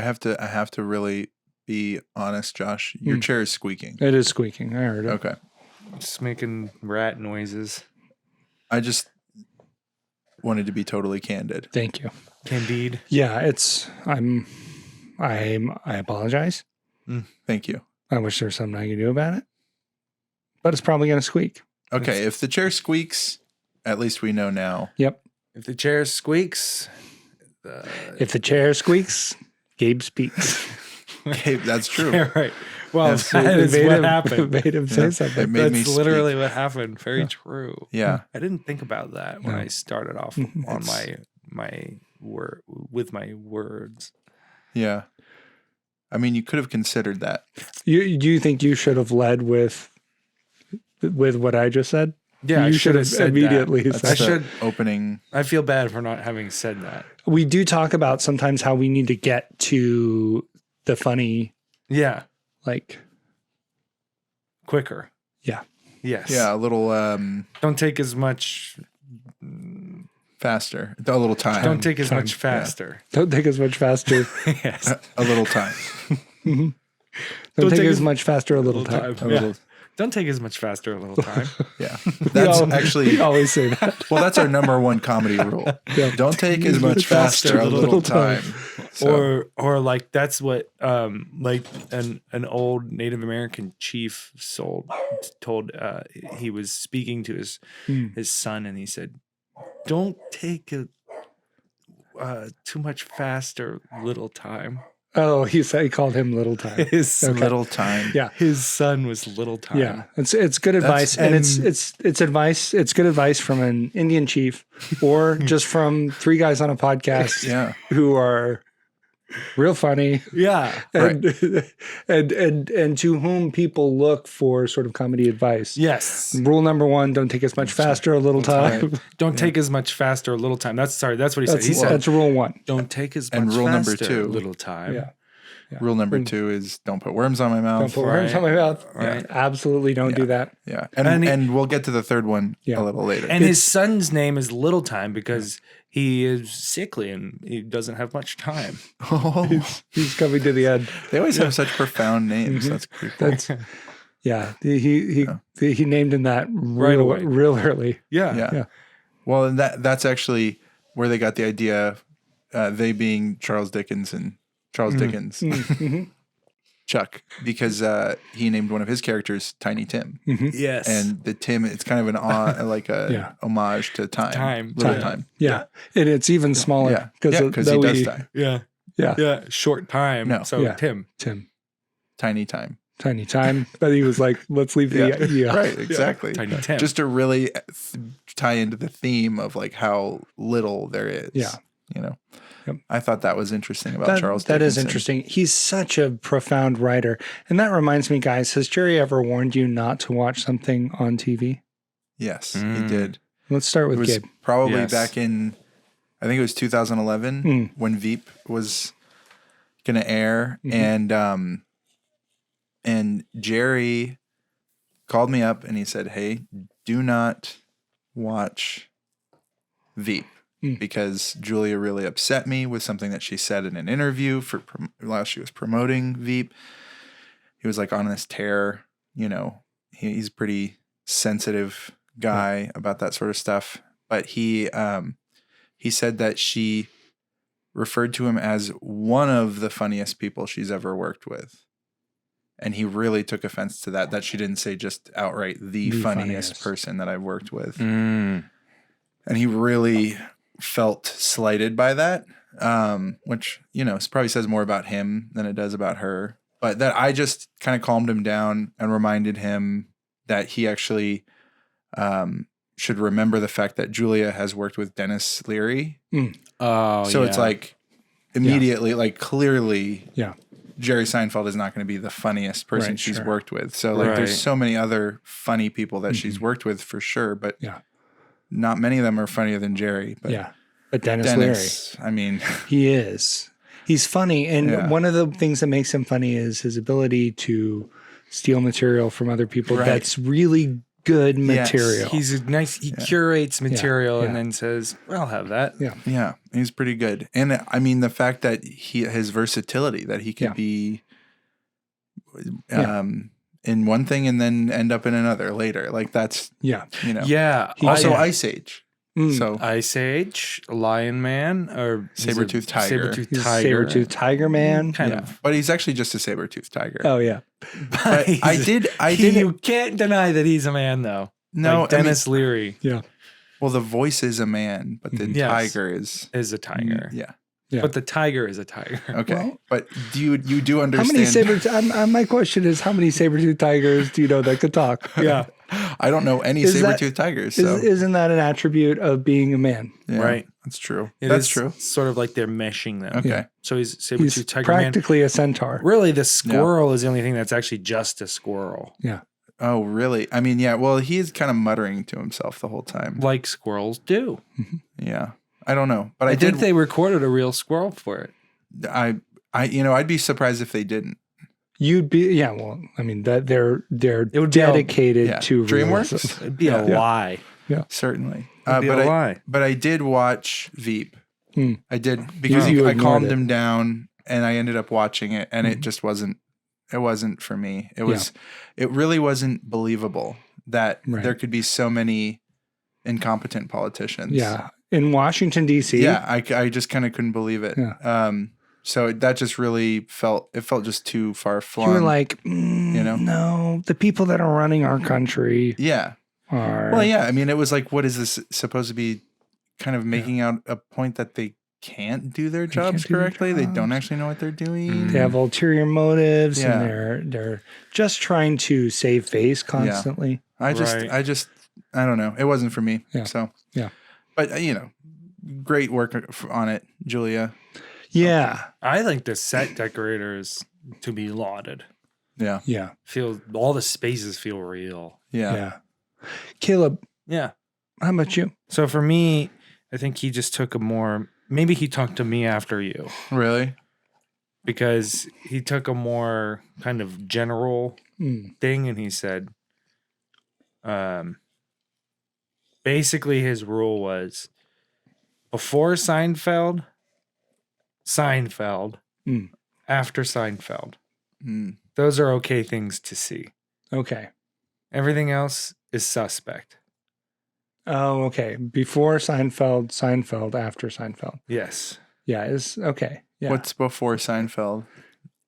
I have to really be honest, Josh. Your chair is squeaking. It is squeaking. I heard it. Okay. Just making rat noises. I just wanted to be totally candid. Thank you. Candide. Yeah, I apologize. Thank you. I wish there was something I could do about it. But it's probably going to squeak. Okay, if the chair squeaks, at least we know now. Yep. If the chair squeaks. If the chair squeaks, Gabe speaks. Gabe, that's true. Yeah, right. Well, Yes. that is what happened. Made him say something. It made me That's speak. literally what happened. Very true. Yeah. I didn't think about that when I started off on my word with my words. Yeah. I mean, you could have considered that. Do you think you should have led with what I just said? Yeah, you should have said immediately that. said I should. Opening. I feel bad for not having said that. We do talk about sometimes how we need to get to the funny, Yeah, like, quicker. yeah. Yes. Yeah, a little Don't take as much. faster. A little time. Don't take as Time. much faster. Don't take as much faster. Yes. A little time. Don't take as much faster a little time. A Yeah. little. Don't take as much faster a little time. Yeah. That's We actually. always say that. Well, that's our number one comedy rule. Yeah. Don't take as much faster a little time. So, Or like that's what like an old Native American chief told he was speaking to his son, and he said, "Don't take a too much faster little time." Oh, he called him little time. His little time. Yeah. his son was little time. Yeah, it's good advice, and it's advice. It's good advice from an Indian chief, or just from three guys on a podcast, Yeah. who are real funny, Yeah. and, and to whom people look for sort of comedy advice. Yes. Rule number one: don't take as much faster a little time. Don't take as much faster a little time. That's what he said. He said, That's rule one. "Don't take as And much rule number faster two. a little time." Yeah. Rule number 2 is don't put worms on my mouth. Don't put worms on my mouth. Right. Absolutely don't do that. Yeah. And And we'll get to the third one Yeah. a little later. And his son's name is Little Time because he is sickly and he doesn't have much time. Oh, He's coming to the end. they always have such profound names. That's pretty cool. That's yeah. He named him that Right away. real early. Yeah. Yeah. Well, and that's actually where they got the idea. They being Charles Dickens, Chuck, because he named one of his characters Tiny Tim, Yes. and the Tim, it's kind of an homage to time, little time. Yeah. And it's even smaller Yeah, because because he does die. yeah. Yeah. Yeah. Short time. No. So Yeah. Tim. Tiny time. Tiny time. But he was like, let's leave the Right, exactly. Tiny Tim. Just to really tie into the theme of like how little there is. Yeah. You know, Yep. I thought that was interesting about Charles That is Dickinson. interesting. He's such a profound writer. And that reminds me, guys, has Jerry ever warned you not to watch something on TV? Yes, he did. Let's start It with was Gabe. probably Yes. back in, I think it was 2011 when Veep was going to air. And Jerry called me up and he said, "Hey, do not watch Veep because Julia really upset me with something that she said in an interview while she was promoting Veep." He was like on this tear, you know, he's a pretty sensitive guy about that sort of stuff. But he said that she referred to him as one of the funniest people she's ever worked with. And he really took offense to that she didn't say just outright the funniest person that I've worked with. And he really felt slighted by that, which, you know, probably says more about him than it does about her. But that I just kind of calmed him down and reminded him that he actually should remember the fact that Julia has worked with Dennis Leary. Oh, So it's like immediately, like clearly, Yeah. Jerry Seinfeld is not going to be the funniest person Right, she's sure. worked with. So like Right. there's so many other funny people that she's worked with for sure, but not many of them are funnier than Jerry. But Yeah. But Dennis Leary, I mean, he is. He's funny. And Yeah. one of the things that makes him funny is his ability to steal material from other people Right. that's really good Yes. material. He's nice. He curates material and then says, "I'll have that." Yeah. Yeah, he's pretty good. And I mean, the fact that his versatility, that he could be in one thing and then end up in another later. Like that's, Yeah. Yeah. Also Ice Age. Mm. So Ice Age, Lion Man, or Saber-toothed tiger. He's a saber-toothed tiger man. Kind of. But he's actually just a saber-toothed tiger. Oh, yeah. But I did. You can't deny that he's a man, though. No, like Dennis Leary. Yeah. Well, the voice is a man, but the tiger is a tiger. Yeah. But the tiger is a tiger. Okay. Well, but you do understand. How many my question is, how many saber-toothed tigers do you know that could talk? Yeah. I don't know any saber-toothed tigers. So. Isn't that an attribute of being a man? Yeah, right. That's true. That's true. Sort of like they're meshing them. Okay. Yeah. So he's saber-toothed tiger man. Practically a centaur. Really, the squirrel is the only thing that's actually just a squirrel. Yeah. Oh, really? I mean, yeah. Well, he is kind of muttering to himself the whole time. Like squirrels do. Yeah. I don't know, but I think they recorded a real squirrel for it. I'd be surprised if they didn't. You'd be, yeah. Well, I mean, that they're dedicated to DreamWorks. realism. It'd be a lie. Yeah, certainly. It'd be a lie. But I did watch Veep. I did because You I ignored calmed it. him down, and I ended up watching it, and it just wasn't. It wasn't for me. It was. It really wasn't believable that there could be so many incompetent politicians. Yeah, in Washington D.C. Yeah, I just kind of couldn't believe it. Yeah. So that just really felt just too far flung. You were like, no, the people that are running our country. Yeah. Well, yeah. I mean, it was like, what is this supposed to be? Kind of making out a point that they can't do their jobs correctly. They don't actually know what they're doing. They have ulterior motives, and they're just trying to save face constantly. I don't know. It wasn't for me. Yeah. So yeah. But great work on it, Julia. Yeah. I think the set decorators to be lauded. Yeah. Yeah. All the spaces feel real. Yeah. Yeah. Caleb. Yeah. How about you? So for me, I think he just took maybe he talked to me after you. Really? Because he took a more kind of general thing and he said, basically his rule was before Seinfeld, after Seinfeld. Those are okay things to see. Okay. Everything else is suspect. Oh, okay. Before Seinfeld, after Seinfeld. Yes. Yeah, is okay. Yeah. What's before Seinfeld?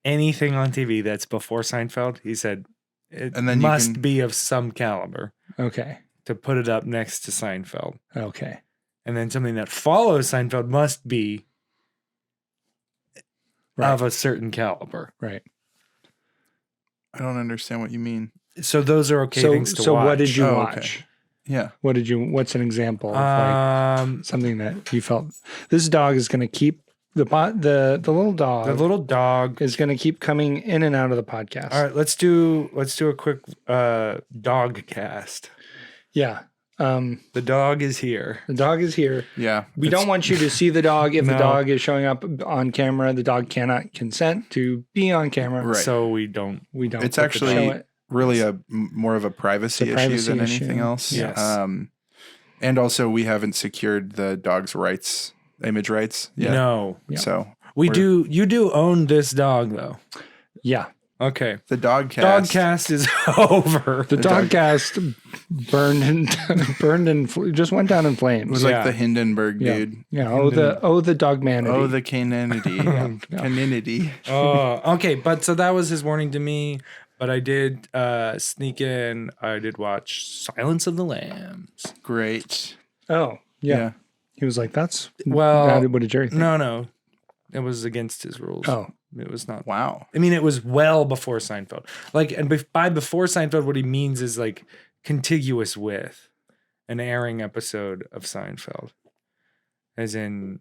Anything on TV that's before Seinfeld, he said, it And then must be of some caliber. Okay. To put it up next to Seinfeld. Okay. And then something that follows Seinfeld must be of a certain caliber. Right. I don't understand what you mean. So those are okay things to watch. So what did you Oh, watch? okay. Yeah. What's an example of like something that you felt this dog is going to keep the little dog. The little dog is going to keep coming in and out of the podcast. All right, let's do a quick dog cast. Yeah. The dog is here. The dog is here. Yeah. We don't want you to see the dog. If the dog is showing up on camera, the dog cannot consent to be on camera. Right. So we don't. It's actually really more of a privacy issue than anything else. Yes. And also we haven't secured the dog's image rights yet. No. So you do own this dog though. Yeah. Okay. The dogcast is over. The dogcast just went down in flames. It was like the Hindenburg dude. Yeah. The dogmanity. Oh, the caninity. Caninity. Oh, okay. But so that was his warning to me. But I did sneak in. I did watch Silence of the Lambs. Great. Oh, yeah. He was like, "That's what did Jerry think?" No, it was against his rules. Oh, it was not. Wow. I mean, it was well before Seinfeld. Like, and by before Seinfeld, what he means is like contiguous with an airing episode of Seinfeld, as in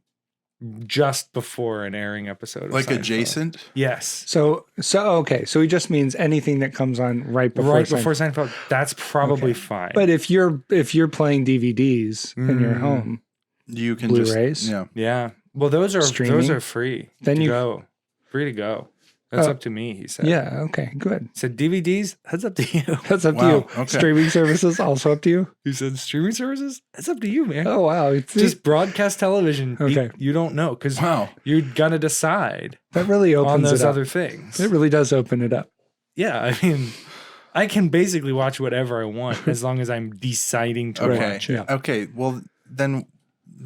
just before an airing episode of like Seinfeld. Adjacent. Yes. So okay. So he just means anything that comes on right before Seinfeld. That's probably fine. But if you're playing DVDs in your home, you can Blu-rays. just yeah. Well, those are Streaming. free. Then to go. Free to go. That's up to me, he said. Yeah. Okay. Good. He said DVDs, that's up to you. That's up to you. Okay. Streaming services also up to you. He said streaming services, that's up to you, man. Oh wow. It's Just broadcast television. Okay. You don't know because you're gonna decide that really opens on those it up. other things. It really does open it up. Yeah, I mean, I can basically watch whatever I want as long as I'm deciding to watch. Yeah. Okay. Well, then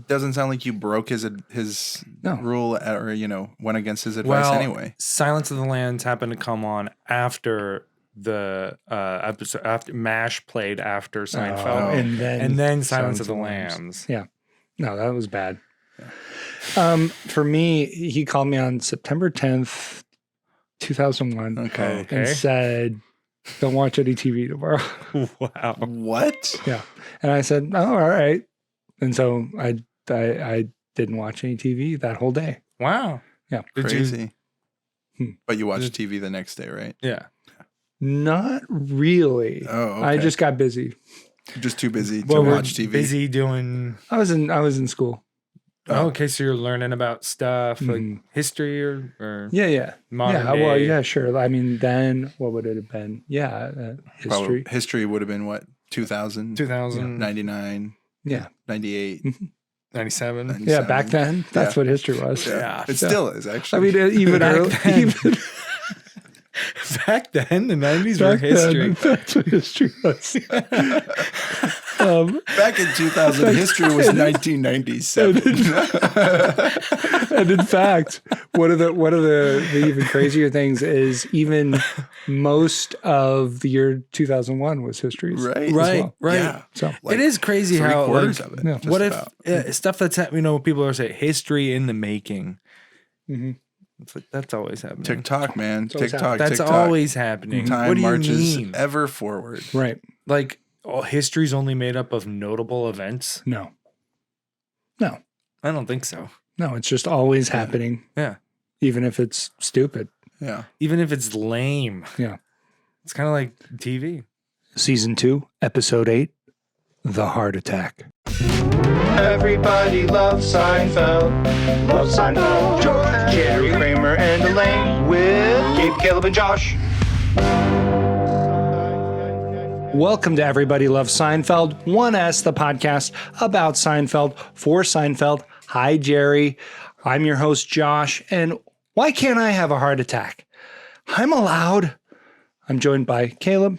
doesn't sound like you broke his rule or went against his advice anyway. Silence of the Lambs happened to come on after the episode, after MASH played after Seinfeld, and then Silence of the Lambs. Yeah, no, that was bad. Yeah. For me, he called me on September 10th, 2001. Okay. And said, "Don't watch any TV tomorrow." Wow. What? Yeah, and I said, "Oh, all right." And so I didn't watch any TV that whole day. Wow. Yeah. Crazy. But you watched TV the next day, right? Yeah. Not really. Oh, okay. I just got busy. Just too busy to watch TV. Busy doing. I was in school. Oh, okay, so you're learning about stuff like history or Yeah. modern yeah. day. Well, yeah, sure. I mean, then what would it have been? Yeah, history. Probably, history would have been what? 2000? 99, 98, 97. 97. Yeah, back then, that's what history was. Yeah. It still is, actually. I mean, even early. Back then, the 90s were history. That's what history was. Back in 2000, history was 1997. And in fact, one of the even crazier things is even most of the year 2001 was history. Right. Right. Yeah. So It is crazy how quarters of it. Yeah. What if stuff that's people are saying history in the making. Mm-hmm. It's like that's always happening. TikTok, man. TikTok. That's always happening. Time what do you marches mean? ever forward. Right. Like history's only made up of notable events? No. I don't think so. No, it's just always happening. Yeah. Even if it's stupid. Yeah. Even if it's lame. Yeah. It's kind of like TV. Season 2, Episode 8, The Heart Attack. Everybody loves Seinfeld. Loves Seinfeld. George, Jerry, Kramer, and Elaine with Gabe, Caleb, and Josh. Welcome to Everybody Loves Seinfeld, 1S, the podcast about Seinfeld, for Seinfeld. Hi, Jerry. I'm your host, Josh. And why can't I have a heart attack? I'm allowed. I'm joined by Caleb.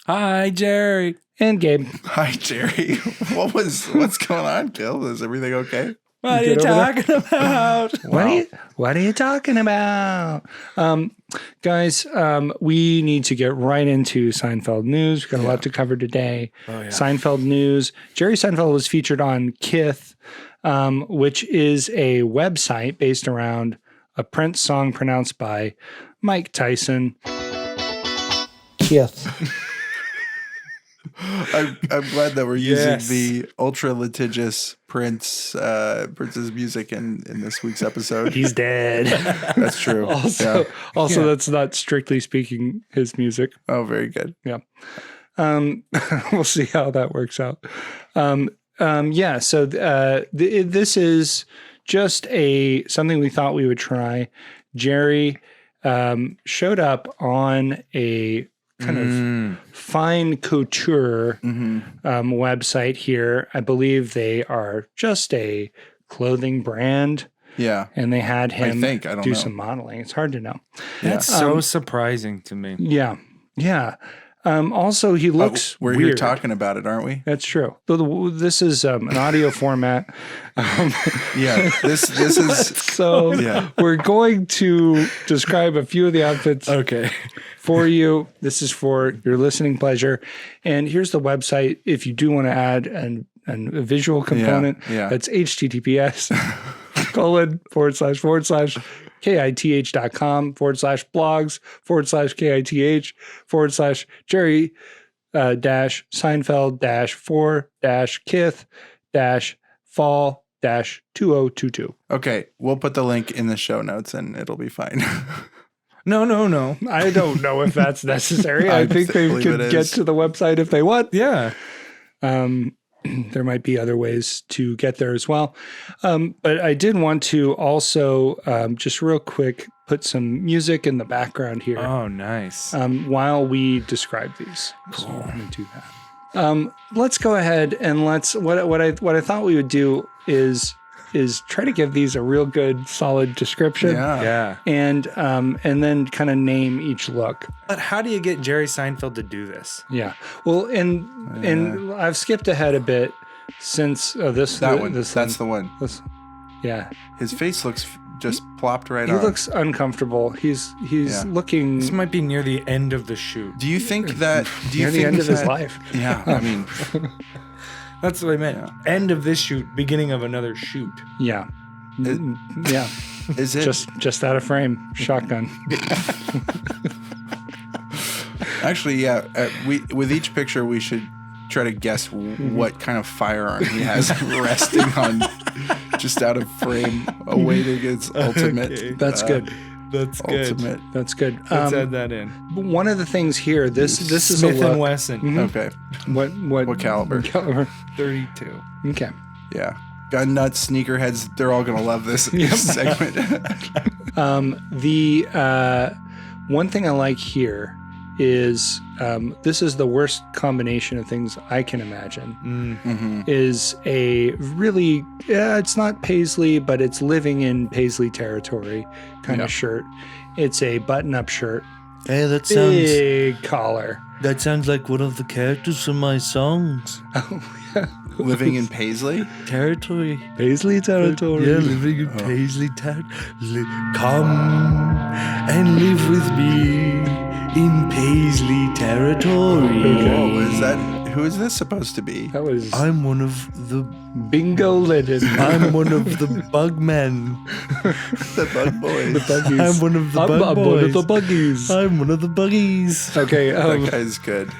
Hi, Jerry. And Gabe. Hi, Jerry. What's going on, Gil? Is everything okay? What are you talking about? What are you talking about? Guys, we need to get right into Seinfeld news. We've got a lot to cover today. Oh, yeah. Seinfeld news. Jerry Seinfeld was featured on Kith, which is a website based around a Prince song pronounced by Mike Tyson. Kith. I'm glad that we're using the ultra litigious Prince's music in this week's episode. He's dead. That's true. Also, that's not strictly speaking his music. Oh, very good. Yeah. We'll see how that works out. So this is just something we thought we would try. Jerry showed up on a kind of fine couture website here. I believe they are just a clothing brand. Yeah. And they had him I don't do know. some modeling. It's hard to know. That's so surprising to me. Yeah. Yeah. Also, he looks we're weird. here talking about it, aren't we? That's true. This is an audio format. Yeah. This is So we're going to describe a few of the outfits for you. This is for your listening pleasure. And here's the website. If you do want to add a visual component, that's https://kith.com/blogs/kith/Jerry Seinfeld-4-Kith-fall-2022. okay. We'll put the link in the show notes and it'll be fine. No. I don't know if that's necessary. I think they could get to the website if they want. Yeah. There might be other ways to get there as well. But I did want to also just real quick put some music in the background here Oh, nice. while we describe these. So I'm going to do that. Let's go ahead and what I thought we would do is try to give these a real good solid description. Yeah. And then kind of name each look. But how do you get Jerry Seinfeld to do this? Yeah. Well, and I've skipped ahead a bit since this. That one. This That's the one. Yeah. His face looks just plopped right He on. looks uncomfortable. He's looking This might be near the end of the shoot. Do you think that? Do you near think the end of his that- life. Yeah. I mean, That's what I meant. Yeah. End of this shoot, beginning of another shoot. Yeah. It- Yeah. is it? Just out of frame. Shotgun. Actually, yeah. With each picture, we should try to guess what kind of firearm he has resting on, just out of frame, awaiting its ultimate. Okay. That's good. That's good. Ultimate. That's good. Let's add that in. One of the things here, this is a Smith look. and Wesson, Okay. What caliber? 32. Okay. Yeah. Gun nuts, sneakerheads, they're all gonna love this segment. The one thing I like here is this is the worst combination of things I can imagine. Is a really it's not paisley, but it's living in paisley territory kind of shirt. It's a button-up shirt, Hey, big collar. that sounds like one of the characters from my songs. Living in Paisley? Territory. Paisley territory. Yeah, living in Paisley territory. Come and live with me in Paisley territory. Whoa, is that? Who is this supposed to be? That was I'm one of the. Bingo Lennon. I'm one of the bug men. The Bug Boys. Buggies. I'm one of the I'm bug one boys. of the buggies. I'm one of the buggies. Okay. That guy's good.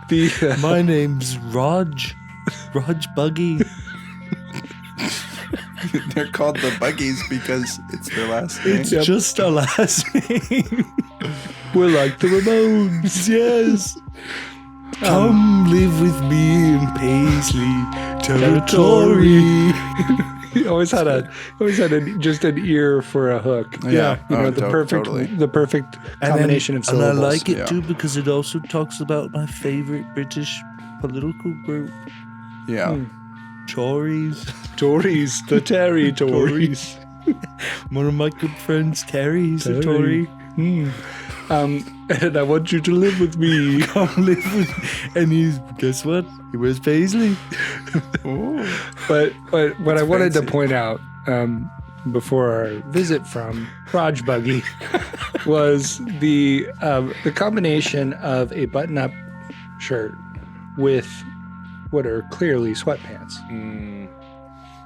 The My name's Raj. Raj Buggy. They're called the Buggies because it's their last name. It's just our last name. we're like the Ramones. Yes. Come live with me in Paisley territory. He always had just an ear for a hook. Yeah. You know, Oh, the perfect totally. the perfect combination of And I syllables. like it Yeah. too because it also talks about my favorite British political group, Yeah. Tories. Tories, the Terry Tories. One of my good friends, Terry's a Terry. Tory. And I want you to live with me. Come live with, and he's guess what? He wears Paisley. But what I wanted to fancy. point out before our visit from Raj Buggy was the combination of a button-up shirt with what are clearly sweatpants.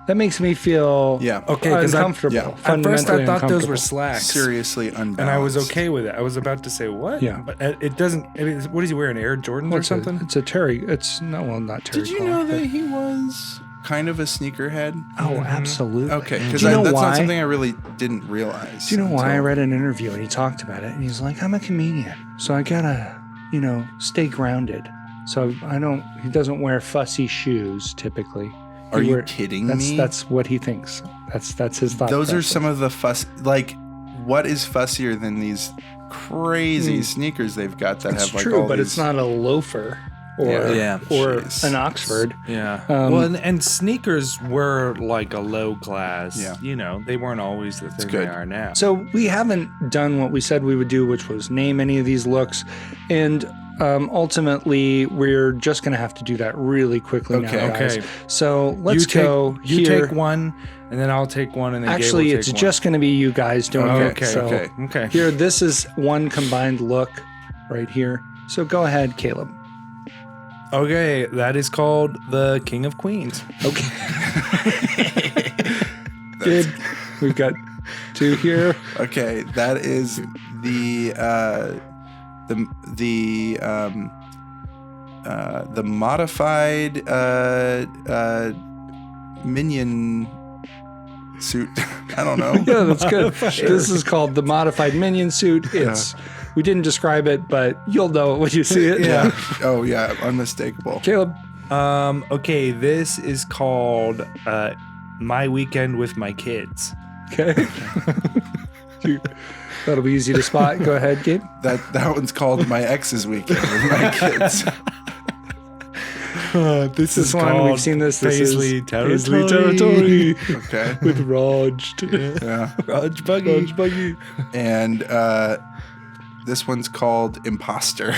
That makes me feel Yeah. Okay, 'cause I- uncomfortable. yeah. At first, fundamentally I thought those were uncomfortable. slacks. Seriously unbalanced. And I was okay with it. I was about to say, what? Yeah. But it doesn't. I mean, what is he wearing? Air Jordans or It's something? it's a Terry. It's not Terry. Did you collar, know but- that he was kind of a sneakerhead? Oh, absolutely. Okay, because Do you know that's why? not something I really didn't realize. Do you know why I until- read an interview and he talked about it and he's like, I'm a comedian, so I gotta, stay grounded. So he doesn't wear fussy shoes typically. Are He you wear- kidding that's, me? That's what he thinks. That's his thought. Those are process. some of the fuss. Like, what is fussier than these crazy sneakers they've got that It's have like true, all but these, it's not a loafer or Yeah. or Jeez. an Oxford. Yeah. Um, well, and sneakers were like a low class. Yeah. They weren't always the thing good. they are now. So we haven't done what we said we would do, which was name any of these looks, and ultimately we're just going to have to do that really quickly now, Okay. guys. Okay. So let's you go You here. take one, and then I'll take one, and then Actually, Gabe will it's take just going to be you guys doing one. it. Okay. So Okay. here, this is one combined look right here. So go ahead, Caleb. Okay. That is called the King of Queens. Okay. Good. We've got two here. Okay, that is the modified minion suit. I don't know. Yeah, that's good. This is called the modified minion suit. We didn't describe it, but you'll know it when you see it. Yeah. Oh yeah, unmistakable. Caleb. Okay. This is called My Weekend with My Kids. Okay. That'll be easy to spot. Go ahead, Gabe. That one's called My Ex's Weekend with my kids. This is one called we've seen this. This Paisley is Territory. Paisley Territory Okay. with Raj. Yeah. Raj Buggy. And this one's called Imposter.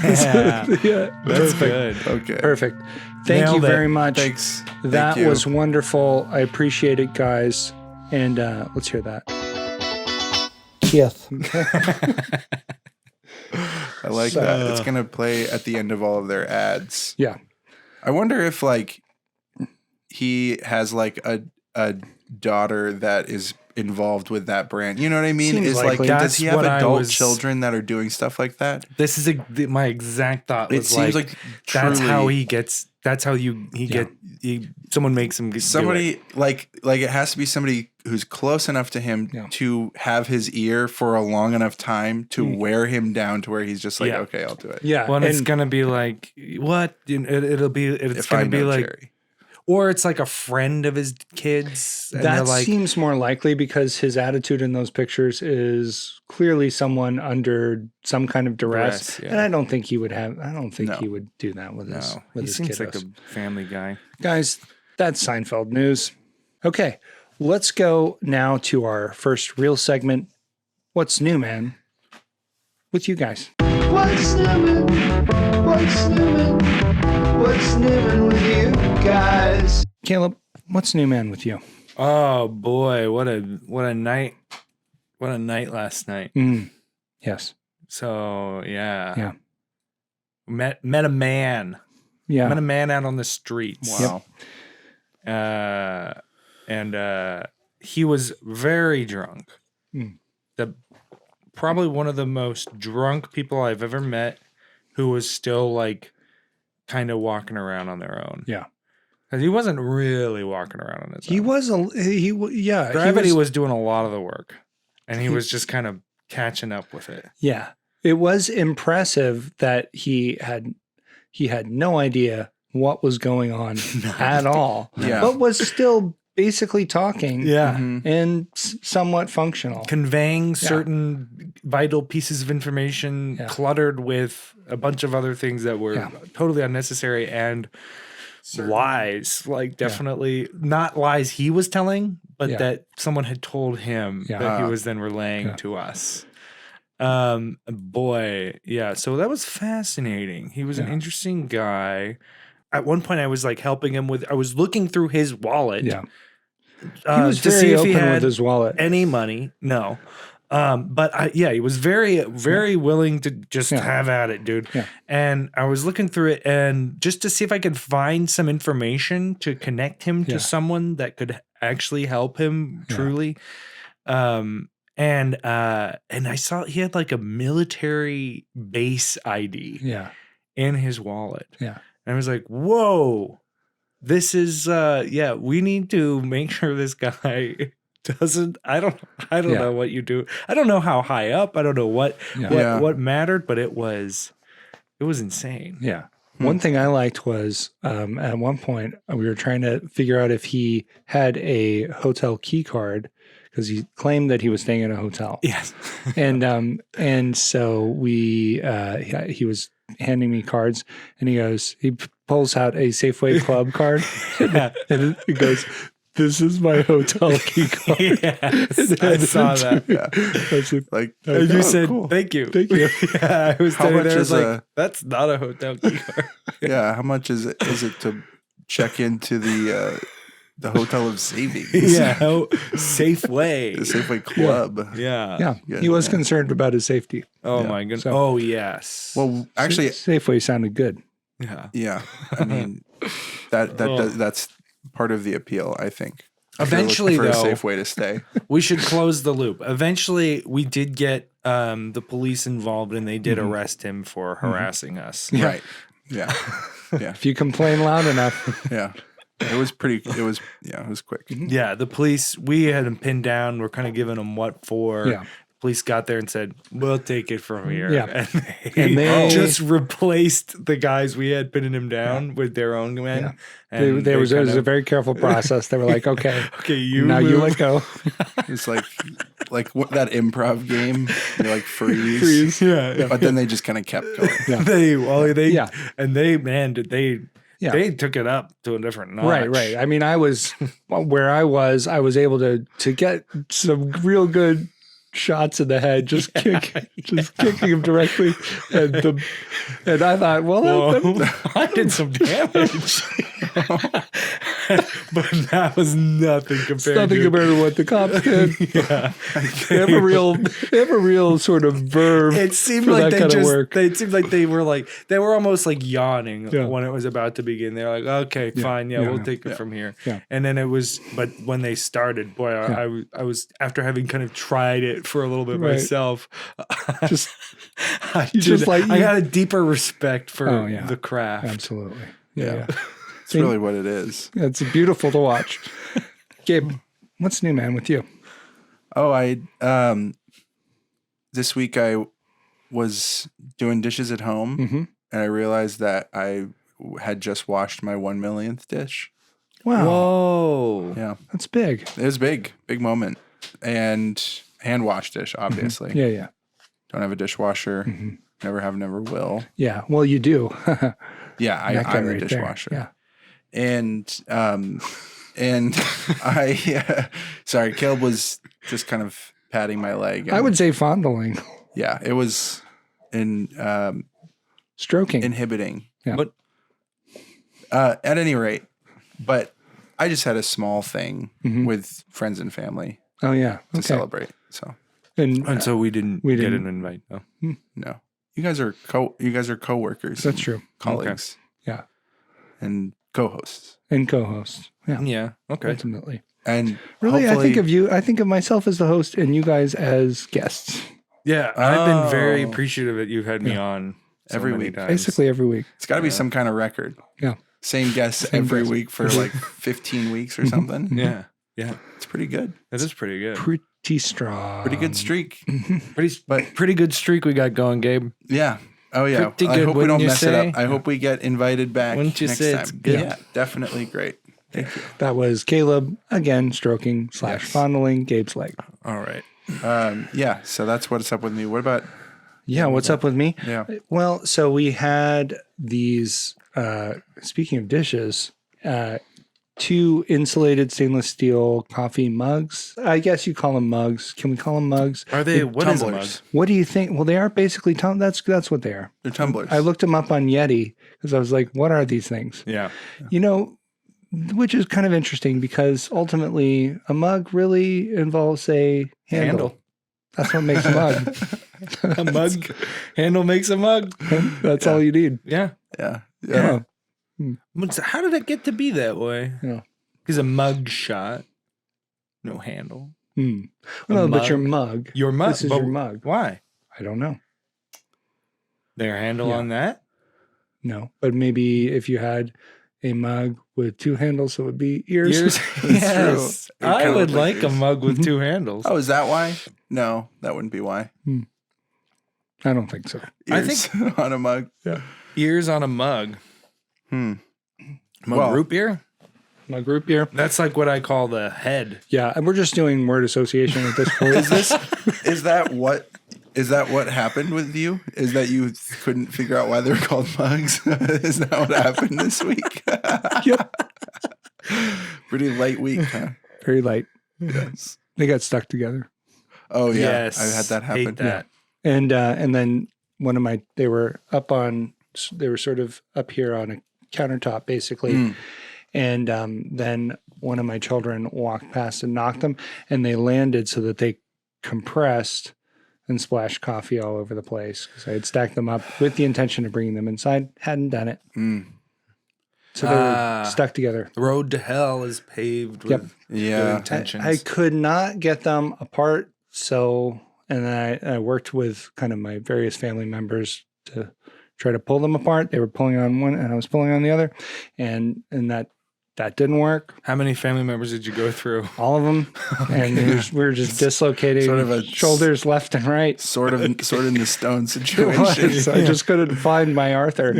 Yeah, Yeah, that's good. Okay. perfect. Thank Nailed you it. very much. Thanks. That Thank you. was wonderful. I appreciate it, guys. And let's hear that. Keith. I like that. It's going to play at the end of all of their ads. Yeah. I wonder if like he has like a daughter that is involved with that brand. You know what I mean? Seems Is likely. like does he have That's what I adult was- children that are doing stuff like that? This is my exact thought. It Was seems like that's how truly- he gets. That's how someone makes him. Somebody like it has to be somebody who's close enough to him to have his ear for a long enough time to wear him down to where he's just like, Yeah. okay, I'll do it. Yeah. Well, and it's and gonna be like what? It's If I gonna be know like, Jerry. or it's like a friend of his kids. And that they're like, seems more likely because his attitude in those pictures is clearly someone under some kind of duress. Duress, yeah. And I don't think he would No. he would do that with his with he his seems like kiddos. a family guy. Guys, that's Seinfeld news. Okay, let's go now to our first real segment. What's new, man? With you guys. What's new? What's new? What's new with you guys? Caleb, what's new, man, with you? Oh boy, what a night! What a night last night. Yes. So Yeah. met a man. Yeah. Met a man out on the streets. Wow. And he was very drunk. Probably one of the most drunk people I've ever met, who was still like kind of walking around on their own. Yeah. Because he wasn't really walking around on his He own. was yeah. Gravity was doing a lot of the work, and he was just kind of catching up with it. Yeah. It was impressive that he had no idea what was going on at all. Yeah. But was still basically talking Yeah. and somewhat functional. Conveying certain vital pieces of information cluttered with a bunch of other things that were totally unnecessary and lies. Like definitely not lies he was telling, but that someone had told him that he was then relaying to us. Boy, yeah. So that was fascinating. He was an interesting guy. At one point I was like helping him I was looking through his wallet. Yeah. He was to very see if he open had with his wallet. any money. No. But he was very, very willing to just have at it, dude. Yeah. And I was looking through it and just to see if I could find some information to connect him to someone that could actually help him truly. And I saw he had like a military base ID in his wallet. Yeah. And I was like, whoa, this is, we need to make sure this guy doesn't, I don't know what you do. I don't know how high up. I don't know what mattered, but it was insane. Yeah. One thing I liked was at one point we were trying to figure out if he had a hotel key card because he claimed that he was staying in a hotel. Yes. and so he was handing me cards and he pulls out a Safeway Club card and he goes, "This is my hotel key card." Yes, I saw that. Yeah. I said, Like, And you said, cool. thank you. "Thank you." Yeah, I was How standing much there. I is was like, that's not a hotel key card. Yeah, how much is it to check into the Hotel of Savings? Yeah, Safeway. The Safeway Club. Yeah. Yeah, he was concerned about his safety. Oh my goodness. So- Oh yes. Well, actually, Safeway sounded good. yeah. yeah. I mean, that's part of the appeal, I think. If you're Eventually, looking for though- a safe way to stay. We should close the loop. Eventually, we did get the police involved, and they did arrest him for harassing us. Right. Yeah. Yeah. If you complain loud enough, Yeah. It was quick. Yeah, the police. We had him pinned down. We're kind of giving him what for. Yeah. Police got there and said, "We'll take it from here." Yeah. And they they- just replaced the guys we had pinning him down with their own men. Yeah. And It was kind a of- very careful process. They were like, okay, okay, you now you move. let go. It's like what, that improv game. They like freeze. Freeze. Yeah. But then they just kind of kept going. Yeah. They and they Yeah. they took it up to a different notch. Right. I mean, I was where I was able to get some real good shots in the head, just kicking him directly. And I thought, well, Whoa, I did some damage. But that was nothing compared it's nothing to compared to what the cops did. yeah. They have a real sort of verve. It seemed for like that they kind of just work. they seemed like they were almost like yawning Yeah. when it was about to begin. They're like, okay, fine, we'll take it from here. Yeah. And then but when they started, boy, I was after having kind of tried it for a little bit Right. myself, Just I got a deeper respect for Oh, yeah. the craft. absolutely. Yeah. It's really what it is. It's beautiful to watch. Gabe, what's new, man, with you? Oh, this week I was doing dishes at home and I realized that I had just washed my 1 millionth dish. Wow, Whoa. Yeah. that's big. It was big moment. And hand wash dish, obviously. Yeah. Don't have a dishwasher. Never have, never will. Yeah. Well, you do. Yeah, That guy I'm the right there. dishwasher. Yeah. And sorry, Caleb was just kind of patting my leg. I and- would say fondling, Yeah, it was stroking. inhibiting. Yeah. But At any rate, but I just had a small thing with friends and family Oh yeah. to Okay. celebrate. So and so we didn't we get didn't. an invite. Oh. no, you guys are coworkers. That's true. Colleagues. Yeah. And co-hosts. And co-host. Yeah. Yeah. Okay. Ultimately. And Really, I hopefully- think of you. I think of myself as the host, and you guys as guests. Yeah, I've been very Oh. appreciative that you've had me on so Every many week. times. Basically every week. It's got to be some kind of record. Yeah. Same guests Same every guests. week for like 15 weeks or something. Yeah. It's pretty good. That is pretty good. Pretty strong. Pretty good streak. Pretty good streak we got going, Gabe. Yeah. Oh yeah. Pretty I good, hope we wouldn't don't you mess it say? up. I hope we get invited back Wouldn't you next say time. it's good? Yeah, definitely great. Thank you. That was Caleb again stroking / fondling Gabe's leg. All right. Yeah. So that's what's up with me. What about? Yeah, what's up with me? Yeah. Well, so we had these, speaking of dishes, 2 insulated stainless steel coffee mugs. I guess you call them mugs. Can we call them mugs? Are they what is a mug? Tumblers. What do you think? Well, they are basically, that's what they are. They're tumblers. I looked them up on Yeti because I was like, what are these things? Yeah. You know, which is kind of interesting because ultimately a mug really involves a handle. That's what makes a mug. A mug handle makes a mug. That's all you need. Yeah. Yeah. Yeah. How did it get to be that way? Yeah. Because a mug shot, no handle. Well, but your mug. Your mug. This is but your mug. Why? I don't know. Their handle Yeah. on that? No, but maybe if you had a mug with 2 handles, it would be ears. Ears. Yes. It I kinda would looked like like a ears. mug with 2 handles. Oh, is that why? No, that wouldn't be why. I don't think so. I Ears on a mug. Ears on a mug. Mug Well- root beer? Mug root beer. That's like what I call the head. Yeah, and we're just doing word association at this point. Is that what happened with you? Is that you couldn't figure out why they're called mugs? Is that what happened this week? Yep. Pretty light week, huh? Very light. Yes. They got stuck together. Oh yeah, Yes. I had that happen. Hate that. And then they were sort of up here on a countertop basically. And then one of my children walked past and knocked them, and they landed so that they compressed and splashed coffee all over the place because I had stacked them up with the intention of bringing them inside. Hadn't done it. So they were stuck together. The road to hell is paved with Yep. good Yeah. intentions. I could not get them apart. So, and then I worked with kind of my various family members to try to pull them apart. They were pulling on one and I was pulling on the other. And that That didn't work. How many family members did you go through? All of them. And we were just dislocating Sort of a shoulders left and right. Sort of in the stone It situation. was. I just couldn't find my Arthur.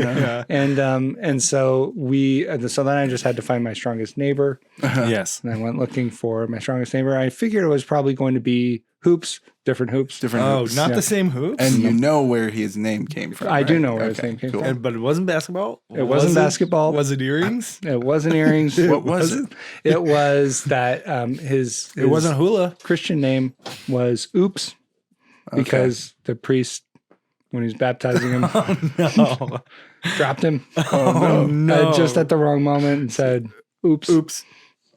And so then I just had to find my strongest neighbor. Yes. And I went looking for my strongest neighbor. I figured it was probably going to be hoops, different hoops. Hoops. Not the same hoops? And you know where his name came from. I do right? know where his name came from. But it wasn't basketball? It wasn't basketball. Was it earrings? It wasn't earrings. What was it? It was that his It wasn't hula. Christian name was Oops, because the priest, when he was baptizing him, No. dropped him no. just at the wrong moment and said Oops. Oops.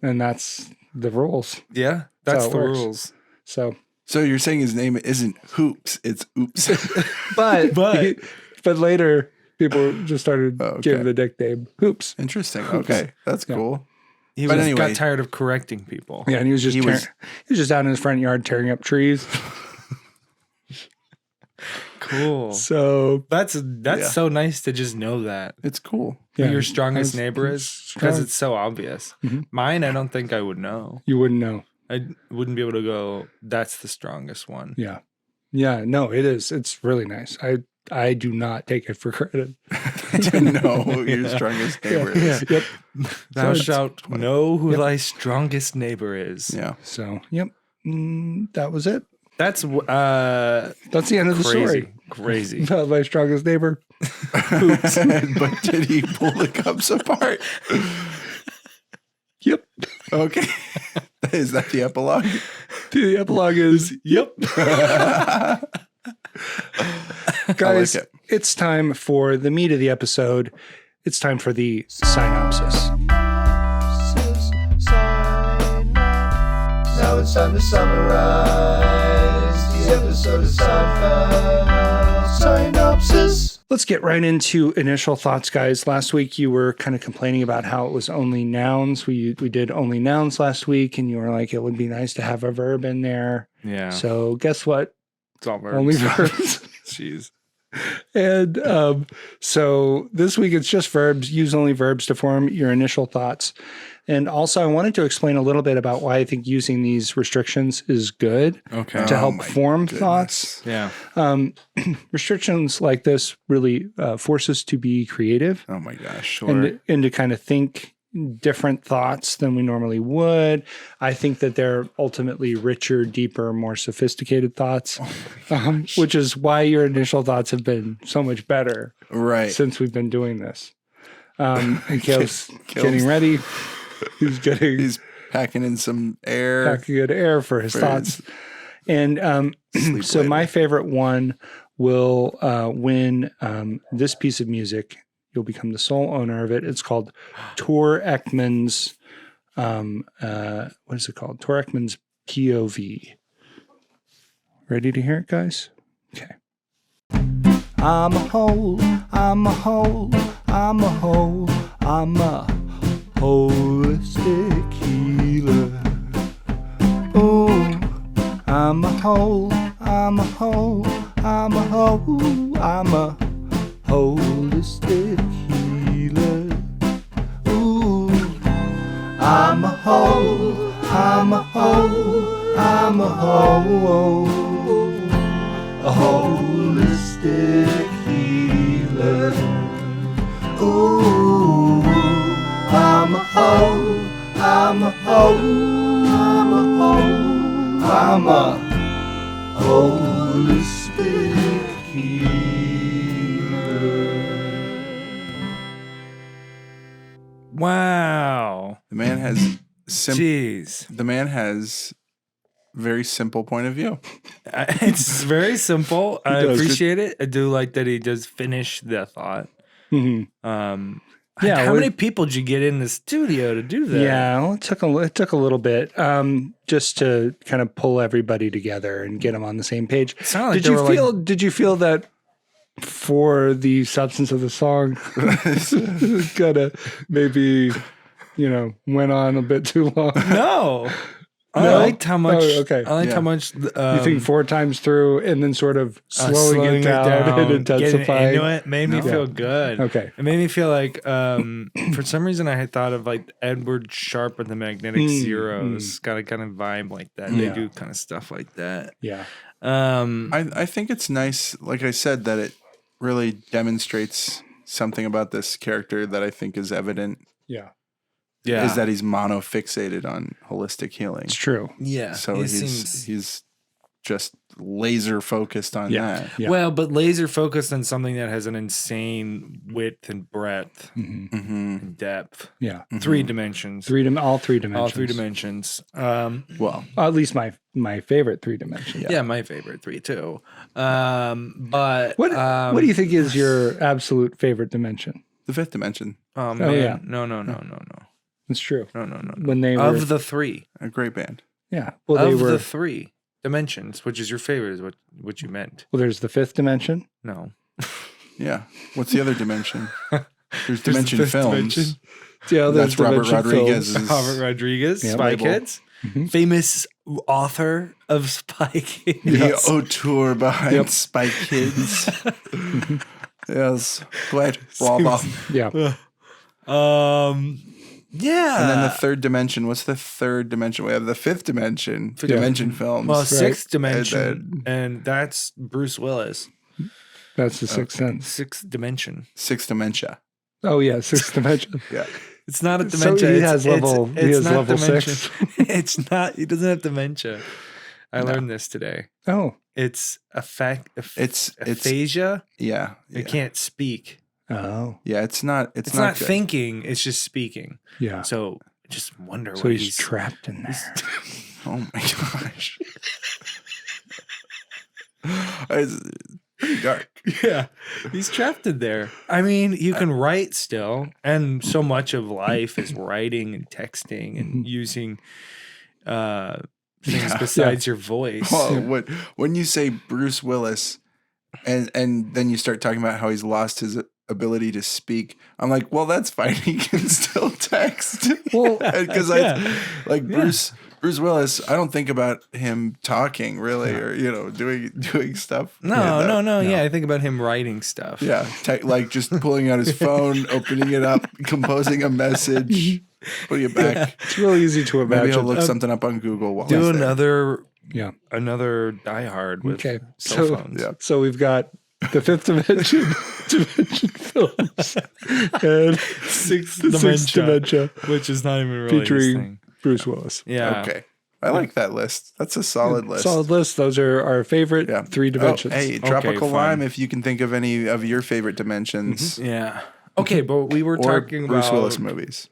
And that's the rules. Yeah, that's how it the works. rules. So you're saying his name isn't Hoops, it's Oops. But But- later people just started Okay. giving the nickname Hoops. Interesting. Okay. That's cool. He But was, anyway. got tired of correcting people. Yeah, and he was just He was- out in his front yard tearing up trees. Cool. So That's Yeah. so nice to just know that. It's cool. Who yeah, your strongest I was neighbor is, because strong. it's so obvious. Mhm. Mine, I don't think I would know. You wouldn't know. I wouldn't be able to go, that's the strongest one. Yeah. Yeah, no, it is. It's really nice. I do not take it for credit. To know who your strongest neighbor is. Yep. Thou So shalt know who thy strongest neighbor is. Yeah. So, yep. That was it. That's That's the end of the crazy. story. Crazy. About my strongest neighbor. But did he pull the cups apart? Yep. Okay. Is that the epilogue? The epilogue is Yep. guys, it. it's time for the meat of the episode. It's time for the synopsis. Now it's time to summarize the episode of Seinfeld. Synopsis. Let's get right into initial thoughts, guys. Last week you were kind of complaining about how it was only nouns. We did only nouns last week, and you were like, it would be nice to have a verb in there. Yeah. So guess what? It's all verbs. Only verbs. Jeez. And so this week it's just verbs. Use only verbs to form your initial thoughts. And also I wanted to explain a little bit about why I think using these restrictions is good Okay. to help my form thoughts. Yeah. Restrictions like this really force us to be creative Oh my gosh. Sure. and to kind of think different thoughts than we normally would. I think that they're ultimately richer, deeper, more sophisticated thoughts, which is why your initial thoughts have been so much better Right. since we've been doing this. And Caleb's Caleb's- getting ready. He's getting He's packing in some air. packing good air for his thoughts. And Sleep so later. my favorite one will win this piece of music. You'll become the sole owner of it. It's called Tor Ekman's, what is it called? Tor Ekman's POV. Ready to hear it, guys? Okay. I'm a hole, I'm a hole, I'm a hole, I'm a holistic healer. Oh, I'm a hole, I'm a hole, I'm a hole, I'm a holistic healer. Ooh, I'm a hole, I'm a hole, I'm a hole, a holistic healer. Ooh, I'm a hole, I'm a hole, I'm a hole, I'm a holistic healer. Wow. The man has Jeez. the man has very simple point of view. It's very simple. I does. appreciate it. I do like that he does finish the thought. Mhm. Yeah, How we- many people did you get in the studio to do that? Yeah, well, it took a little bit just to kind of pull everybody together and get them on the same page. It sounded like Did they you were feel? Did you feel that for the substance of the song, kind of maybe went on a bit too long? No. I No? liked how much. Oh, okay. I liked Yeah. how much. You think 4 times through and then sort of slowing it down and getting intensifying? into it made me No. feel good. Okay. It made me feel like, for some reason, I had thought of like Edward Sharp and the Magnetic Zeros, got a kind of vibe like that. They Yeah. do kind of stuff like that. Yeah. I think it's nice, like I said, that it really demonstrates something about this character that I think is evident. Yeah. Yeah, Is that he's monofixated on holistic healing. It's true. yeah. So he he's seems just laser focused on that. Yeah. well, but laser focused on something that has an insane width and breadth Mhm. and depth. Yeah. 3 dimensions. All three dimensions. All 3 dimensions. Well, At least my favorite 3 dimensions. Yeah, my favorite 3 too. But What do you think is your absolute favorite dimension? the 5th dimension, Oh man, yeah. no. It's true. No. When they were Of the 3, a great band. yeah. Well, they of were. the 3 dimensions, which is your favorite? Is what you meant? Well, there's the 5th dimension. No, Yeah. What's the other dimension? There's the Dimension 5th Films. dimension. Yeah, That's Robert Rodriguez's Robert Rodriguez, Yeah, Spy label. Kids, famous author of Spy Kids. The auteur behind Spy Kids. Yes, quite bravo. Yeah. Yeah. And then the 3rd dimension. What's the 3rd dimension? We have the 5th dimension. Dimension Films. well, Right. 6th dimension, And and that's Bruce Willis. That's the 6th sense. 6th dimension. 6th dementia. Oh yeah, 6th dimension. Yeah. It's not a So dementia. he has level. He has not level dementia. 6. It's not. He doesn't have dementia. I learned this today. Oh. It's It's aphasia. yeah. It can't speak. Oh. Yeah, it's not It's not good. thinking. It's just speaking. Yeah. So just wonder. So what he's trapped in there. Oh my gosh. It's pretty dark. Yeah, he's trapped in there. I mean, you can write still, and so much of life is writing and texting and using things besides your voice. Well, when you say Bruce Willis, and then you start talking about how he's lost his ability to speak, I'm like, well, that's fine. He can still text. Well, because Bruce Willis, I don't think about him talking really, or doing stuff. No. Yeah, I think about him writing stuff. Yeah, like just pulling out his phone, opening it up, composing a message, putting it back. it's really easy to Maybe he'll imagine. look something up on Google while Do he's there. another Die Hard with Okay. cell phones. Yeah. So we've got the 5th dimension films and 6th the 6th dementia which is not even really his featuring thing. Bruce Willis. Yeah. Okay. I like that list. That's a solid list. Solid list. Those are our favorite Yeah. 3 dimensions. Oh, hey, Tropical fine. Lime, if you can think of any of your favorite dimensions Yeah. Okay, but we were or talking Bruce about Willis movies.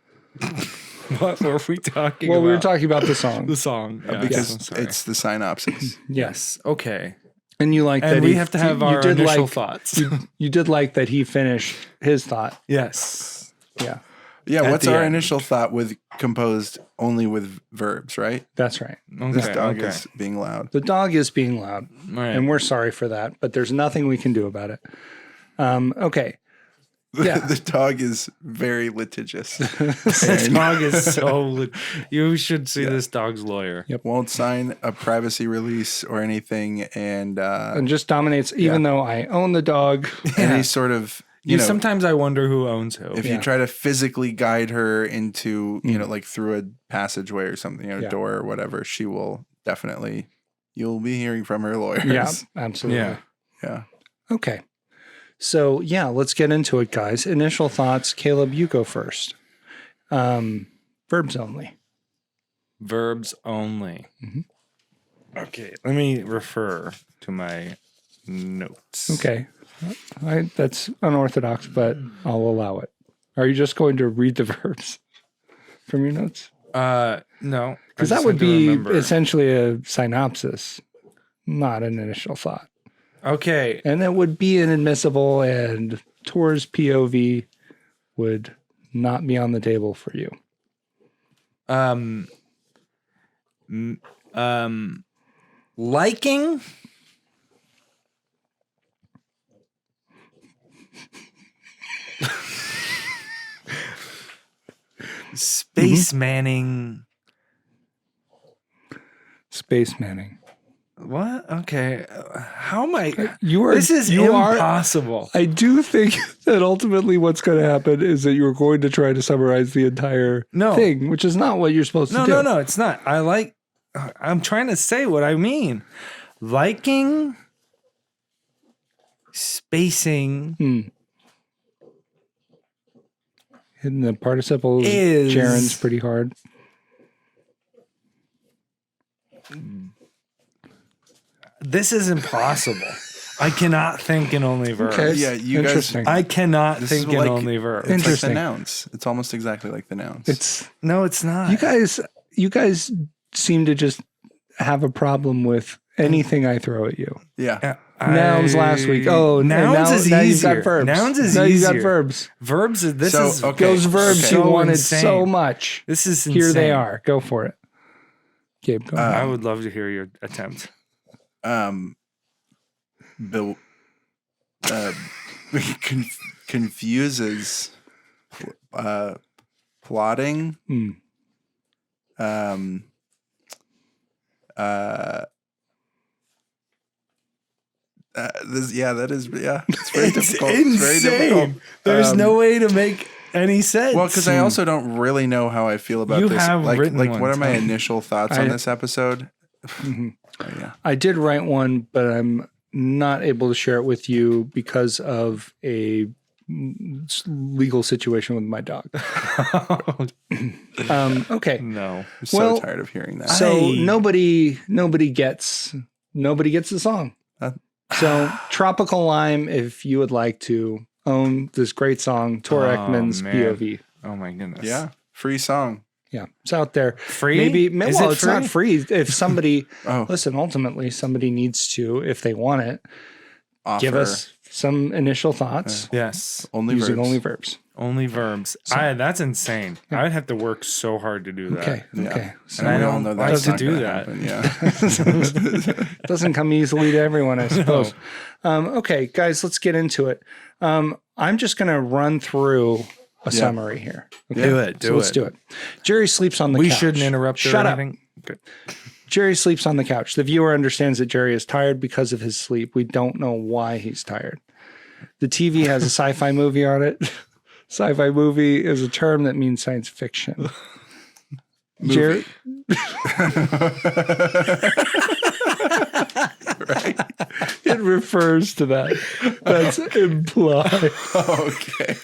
what were we talking Well, about? we were talking about the song. the song. Yes, I'm Because sorry. it's the synopsis. Yes. Okay. And you like And that we he- have to have you our did initial like, thoughts. You did like that he finished his thought. Yes. Yeah. Yeah, At what's the our end. initial thought with composed only with verbs, right? That's right. Okay. This dog okay. is being loud. The dog is being loud, All right. and we're sorry for that, but there's nothing we can do about it. Okay. Yeah. The dog is very litigious. This dog is so. You should see this dog's lawyer. Won't sign a privacy release or anything, and And just dominates, even though I own the dog. any sort of you know. Sometimes I wonder who owns who. If you try to physically guide her into, like through a passageway or something, door or whatever, she will definitely. You'll be hearing from her lawyers. Yeah, absolutely. Yeah. Yeah. Okay. So, yeah, let's get into it, guys. Initial thoughts. Caleb, you go first. Verbs only. Verbs only. Mm-hmm. Okay, let me refer to my notes. Okay. That's unorthodox, but I'll allow it. Are you just going to read the verbs from your notes? No. Because that would be essentially a synopsis, not an initial thought. Okay. And that would be inadmissible, and Tor's POV would not be on the table for you. Liking. Space manning Space Manning. What? Okay. How am I? This is you impossible. I do think that ultimately what's going to happen is that you're going to try to summarize the entire thing, which is not what you're supposed to do. No, it's not. I'm trying to say what I mean. Liking, spacing. Hitting the participles, gerunds pretty hard. This is impossible. I cannot think in only verbs. Okay. Yeah, you guys. Interesting. I cannot This think is in like- only verbs. It's like the Interesting. nouns. It's almost exactly like the nouns. No, it's not. You guys seem to just have a problem with anything I throw at you. Yeah. Nouns last week. Oh, nouns is now easier. You've got verbs. Nouns is now easier. you got verbs. Verbs. This So, is okay. Those verbs Okay. you So wanted insane. so much. This is insane. Here they are. Go for it. Gabe, go ahead. I would love to hear your attempt. Bill confuses plotting. It's very difficult. It's very difficult. There's no way to make any sense. Well, because I also don't really know how I feel about You this. have Like, written what one, are my Tom. initial thoughts on this episode? Yeah. I did write one, but I'm not able to share it with you because of a legal situation with my dog. Okay. no. I'm so Well, tired of hearing that. So nobody gets the song. So Tropical Lime, if you would like to own this great song, Tor Ekman's man. POV. Oh my goodness. Yeah. Free song. Yeah, it's out there. Free? Maybe Is well, it it's not free. If somebody listen, ultimately somebody needs to, if they want it, Offer. give us some initial thoughts Yes. Only using verbs. only verbs. Only verbs. That's insane. I would have to work so hard to do that. Okay. Yeah. Okay. So And I we all don't know like that's to not do gonna that. happen, Yeah. it doesn't come easily to everyone, I suppose. Okay, guys, let's get into it. I'm just going to run through a summary here. Okay? Do it. So let's do it. Jerry sleeps on the couch. We shouldn't interrupt or Shut up. anything. Okay. Jerry sleeps on the couch. The viewer understands that Jerry is tired because of his sleep. We don't know why he's tired. The TV has a sci-fi movie on it. Sci-fi movie is a term that means science fiction. Jerry, Right. it refers to that. That's implied. Okay.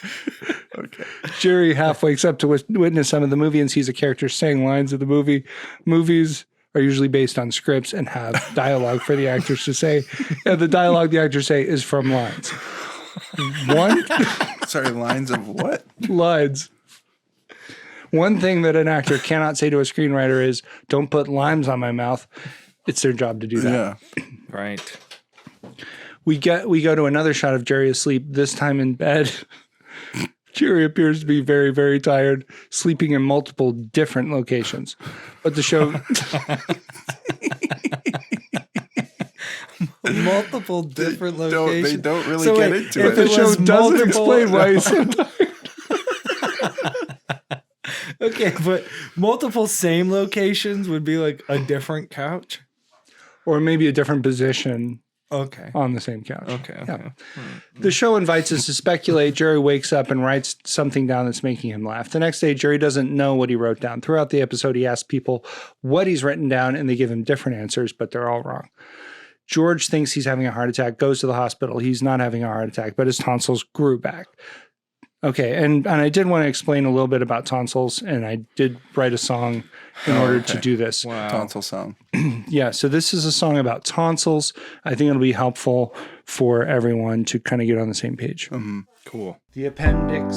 Okay. Jerry half wakes up to witness some of the movie and sees a character saying lines of the movie. Movies are usually based on scripts and have dialogue for the actors to say. And the dialogue the actors say is from lines. Sorry, lines of what? Lines. One thing that an actor cannot say to a screenwriter is, don't put limes on my mouth. It's their job to do that. Yeah. Right. We go to another shot of Jerry asleep, this time in bed. Jerry appears to be very, very tired, sleeping in multiple different locations. But the show... Multiple different They locations. don't really So get wait, into if it. the show was doesn't multiple- explain why he's so tired. Okay, but multiple same locations would be like a different couch. Or maybe a different position Okay. on the same couch. Okay. Yeah. The show invites us to speculate. Jerry wakes up and writes something down that's making him laugh. The next day, Jerry doesn't know what he wrote down. Throughout the episode, he asks people what he's written down, and they give him different answers, but they're all wrong. George thinks he's having a heart attack, goes to the hospital. He's not having a heart attack, but his tonsils grew back. Okay, and I did want to explain a little bit about tonsils, and I did write a song in order to do this. Wow. Tonsil song. Yeah, so this is a song about tonsils. I think it'll be helpful for everyone to kind of get on the same page. Cool. The appendix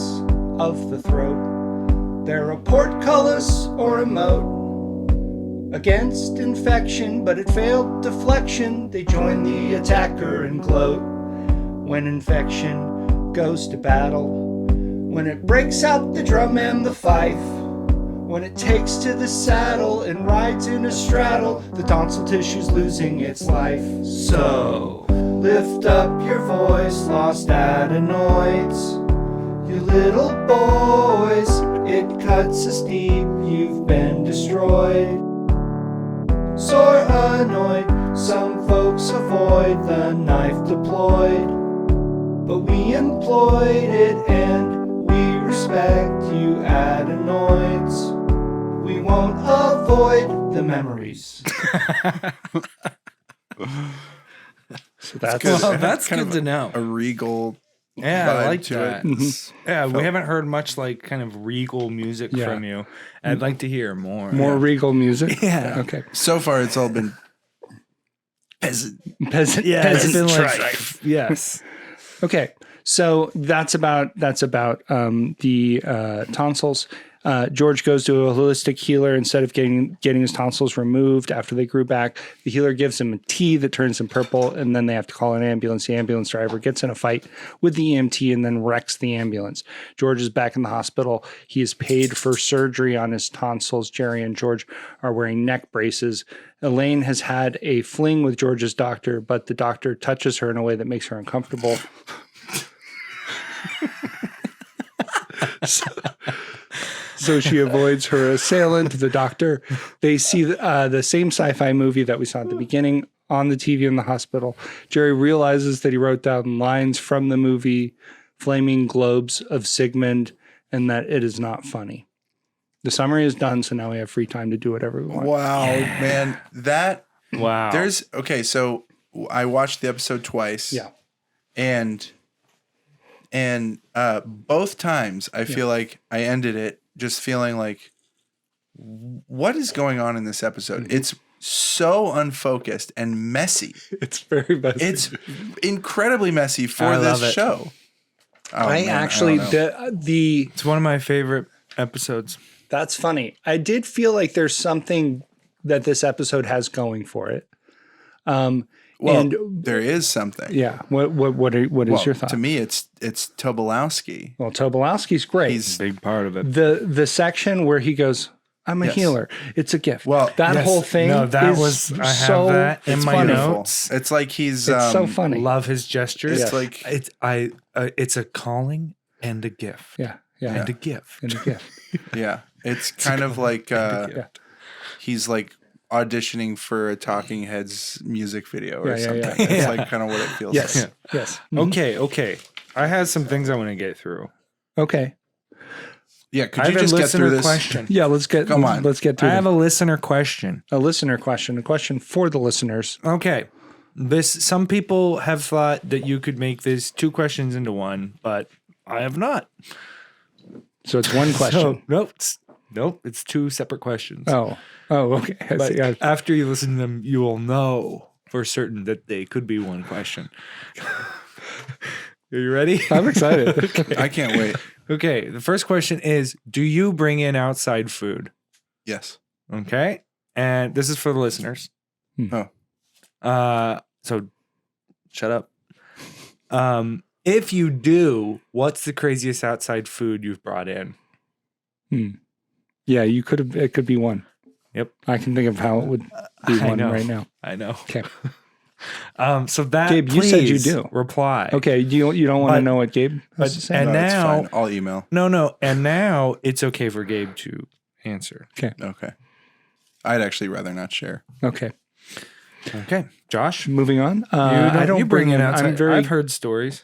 of the throat. They're a portcullis or a moat against infection, but it failed deflection. They join the attacker and gloat. When infection goes to battle, when it breaks out the drum and the fife, when it takes to the saddle and rides in a straddle, the tonsil tissue's losing its life. So lift up your voice, lost adenoids, you little boys. It cuts us deep, you've been destroyed. Sore adenoid. Some folks avoid the knife deployed, but we employed it and we respect you adenoids. We won't avoid the memories. So that's good. Well, that's Kind good of to know. A regal Yeah, I vibe like to that. it. Yeah, we haven't heard much like kind of regal music Yeah. from you. I'd like to hear more. more regal music. Yeah. Okay. So far, it's all been peasant. Peasant. Yeah, it's peasant been like trife. yes. Okay, so that's about the tonsils. George goes to a holistic healer instead of getting his tonsils removed after they grew back. The healer gives him a tea that turns him purple, and then they have to call an ambulance. The ambulance driver gets in a fight with the EMT and then wrecks the ambulance. George is back in the hospital. He is paid for surgery on his tonsils. Jerry and George are wearing neck braces. Elaine has had a fling with George's doctor, but the doctor touches her in a way that makes her uncomfortable. So she avoids her assailant, the doctor. They see the same sci-fi movie that we saw at the beginning on the TV in the hospital. Jerry realizes that he wrote down lines from the movie Flaming Globes of Sigmund and that it is not funny. The summary is done, so now we have free time to do whatever we want. Wow, man. That Wow. so I watched the episode twice. Yeah. And both times I feel like I ended it just feeling like, what is going on in this episode? Mm-hmm. It's so unfocused and messy. It's very messy. It's incredibly messy for I love this it. show. Oh, I man, actually don't know. the It's one of my favorite episodes. that's funny. I did feel like there's something that this episode has going for it. Well, and there is something. yeah, what is Well, your thought? to me, it's Tobolowsky. Well, Tobolowsky's great. He's Big part of it. The section where he goes, "I'm a Yes. healer. It's a gift." Well, that yes. whole thing. No, that is was- I have so that in my funny. notes. It's like he's It's so funny. Love his gestures. It's like It's a calling and a gift. Yeah, yeah, And a gift. and a gift. yeah, it's kind of like Yeah. he's like auditioning for a Talking Heads music video or Yeah, yeah, something. yeah. It's like kind of what it feels Yes, like. yes. Okay. I have some things I want to get through. Okay. Yeah, could I you have a just get through listener this? question. Yeah, let's get. Come on. Let's get to I have a listener question. a listener question. A question for the listeners. Okay. Some people have thought that you could make this two questions into one, but I have not. So it's one question. So, nope. It's two separate questions. Oh, okay. I But see. I- after you listen to them, you will know for certain that they could be one question. Are you ready? I'm excited. I can't wait. Okay. The first question is, do you bring in outside food? Yes. Okay. And this is for the listeners. Oh. So shut up. If you do, what's the craziest outside food you've brought in? Yeah, you could have. It could be one. Yep. I can think of how it would be I one know. right now. I know. Okay. So that Gabe, you said you please do. reply. Okay. You don't want to But- know what Gabe has to but- say? and No, it's now- fine. I'll email. No. And now it's okay for Gabe to answer. Okay. I'd actually rather not share. Okay. Okay. Josh? Moving on. I don't you bring in. outside. I've heard stories.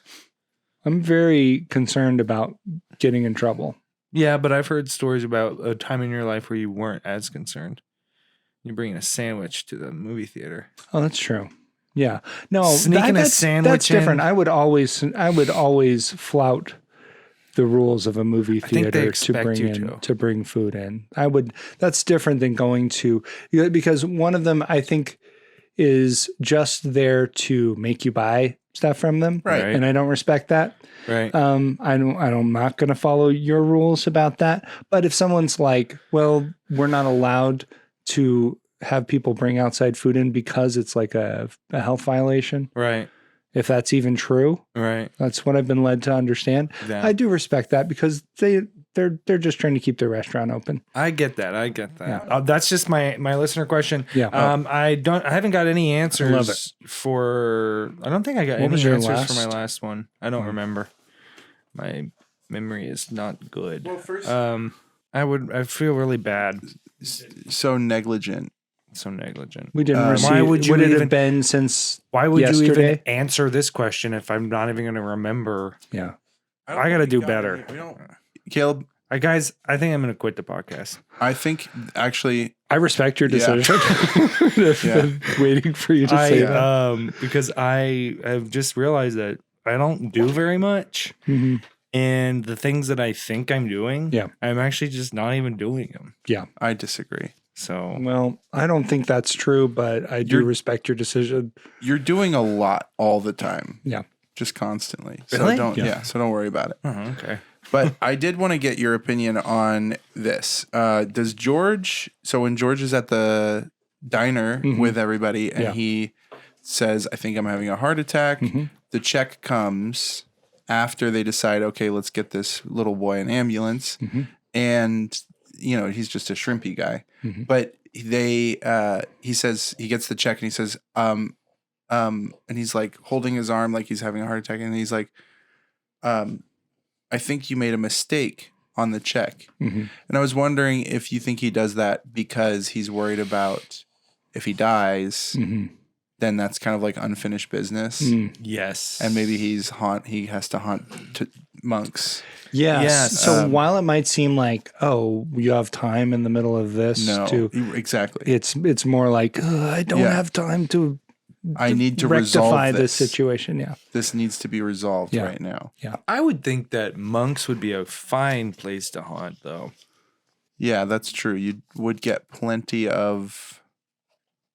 I'm very concerned about getting in trouble. Yeah, but I've heard stories about a time in your life where you weren't as concerned. You're bringing a sandwich to the movie theater. Oh, that's true. Yeah. No, Sneaking a that's sandwich That's different. in. I would always flout the rules of a movie think they theater to expect bring you in to. bring food in. That's different than going to, because one of them I think is just there to make you buy stuff from them. Right. And I don't respect that. Right. I'm not going to follow your rules about that. But if someone's like, well, we're not allowed to have people bring outside food in because it's like a health violation, Right. if that's even true, Right. that's what I've been led to understand. Yeah. I do respect that because they're just trying to keep their restaurant open. I get that. Yeah. That's just my listener question. Yeah. I haven't got any answers love it. for. I don't think I got What was any your answers for my last? last one. I don't remember. My memory is not good. Well, first, I feel really bad. so negligent. So negligent. We didn't receive. Why would you it even- have been since Why would you even yesterday? answer this question if I'm not even going to remember? Yeah. I gotta do better. Caleb, Guys, I think I'm going to quit the podcast. I think actually, I respect your Yeah. decision. Yeah. Waiting for you to say that. Because I have just realized that I don't do very much. Mhm. And the things that I think I'm doing, Yeah. I'm actually just not even doing them. I disagree. So Well, I don't think that's true, but I do You're- respect your decision. You're doing a lot all the time. Yeah. Just constantly. Really? So don't worry about it. okay. But I did want to get your opinion on this. Does George, so when George is at the diner with everybody and Yeah. he says, I think I'm having a heart attack, the check comes after they decide, okay, let's get this little boy an ambulance. And, you know, he's just a shrimpy guy. But he says, he gets the check and he says, and he's like holding his arm like he's having a heart attack. And he's like, I think you made a mistake on the check. And I was wondering if you think he does that because he's worried about if he dies, then that's kind of like unfinished business. Yes. And maybe he has to haunt monks. Yes. Yes. So while it might seem like, oh, you have time in the middle of this No, to, exactly. it's more like, I don't Yeah. have time to I need to rectify resolve this situation. Yeah. This needs to be resolved Yeah. right now. I would think that monks would be a fine place to haunt, though. Yeah, that's true. You would get plenty of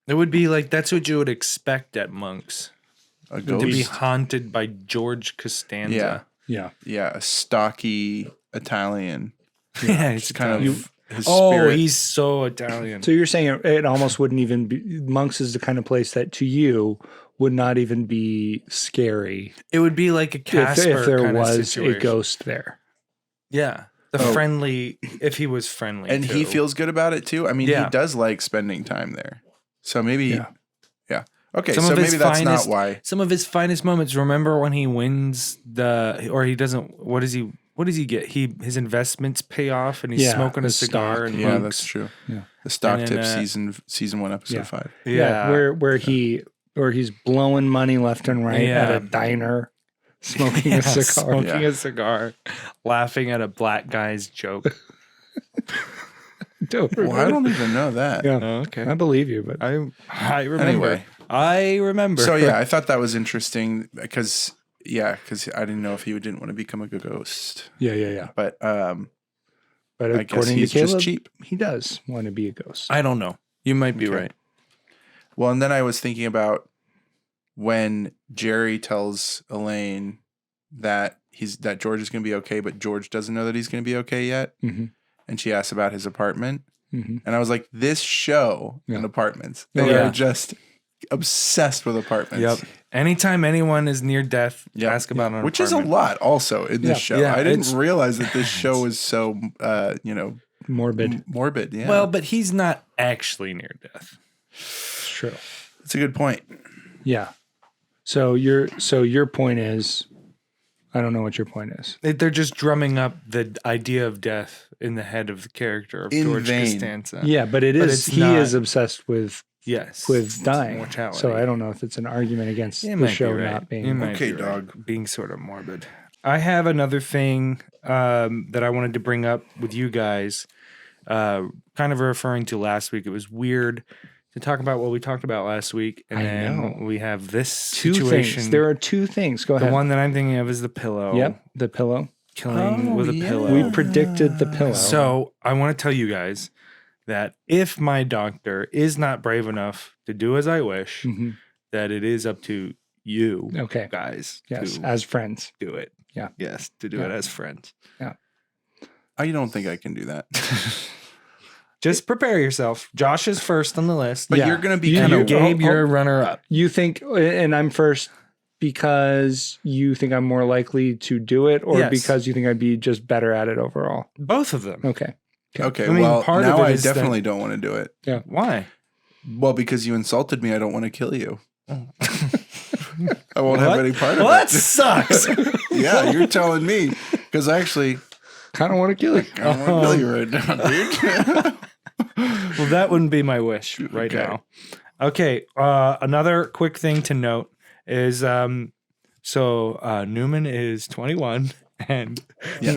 It would be like that's what you would expect at monks a to be ghost. haunted by George Costanza. Yeah. Yeah. Yeah, a stocky Italian. Yeah, it's Kind of his Oh, spirit. he's so Italian. So you're saying it almost wouldn't even be, monks is the kind of place that to you would not even be scary It would be like a Casper if there kind of was situation. a ghost there. Yeah, the friendly. If he was friendly, and he too. feels good about it too. I mean, Yeah. he does like spending time there. So maybe, Yeah. Okay, Some so of his maybe that's finest- not why. some of his finest moments. Remember when he wins or he doesn't? What does he get? His investments pay off, and he's Yeah, smoking a his cigar. stock. And Yeah, monks. that's true. Yeah. The stock And then, tip season 1, episode Yeah. 5. Yeah, where he's blowing money left and right at a diner, smoking a cigar. smoking a cigar, laughing at a black guy's joke. Don't Well, I don't even know that. Yeah, Oh, okay, I believe you, but I remember. Anyway. I remember. So yeah, I thought that was interesting because I didn't know if he didn't want to become a ghost. yeah. But But I guess according to he's just Caleb, cheap. he does want to be a ghost. I don't know. You might be Okay. right. Well, and then I was thinking about when Jerry tells Elaine that George is going to be okay, but George doesn't know that he's going to be okay yet. Mhm. And she asks about his apartment. Mhm. And I was like, this show Yeah. and apartments, they Yeah. are just obsessed with apartments. Yep. Anytime anyone is near death, Yep. ask about an Which is a apartment. lot also in this show. Yeah, I didn't it's- realize that this show was so, Morbid. morbid. Yeah. Well, but he's not actually near death. It's true. that's a good point. Yeah. So your point is, I don't know what your point is. They're just drumming up the idea of death in the head of the character of In George vain. Costanza. Yeah, but it But is it's he not- is obsessed with Yes. dying. mortality. So I don't know if it's an argument against You the might show be right. not You being. might Okay, be right. dog. Being sort of morbid. I have another thing that I wanted to bring up with you guys. Kind of referring to last week. It was weird to talk about what we talked about last week, and I then know. we have this Two situation. things. There are two things. Go the ahead. one that I'm thinking of is the pillow. Yep, the pillow. Killing with a pillow. We predicted the pillow. So I want to tell you guys that if my doctor is not brave enough to do as I wish, Mhm. that it is up to you Okay. guys Yes, to as friends. do it. Yeah. Yes, to do Yeah. it as friends. I don't think I can do that. Just prepare yourself. Josh is first on the list. But Yeah. you're going to be You- kind you- of Gabe, you're a runner up. You think, and I'm first because you think I'm more likely to do it, or Yes. because you think I'd be just better at it overall? Both of them. Okay. okay. I mean, Well, part of now it I is that- definitely don't want to do it. Why? Well, because you insulted me, I don't want to kill you. I won't have What? any part of Well, that it. sucks. Yeah, you're telling me because actually Kind of want to kill you. I don't want to kill you right now, dude. Well, that wouldn't be my wish right now. Okay. Another quick thing to note is Newman is 21 and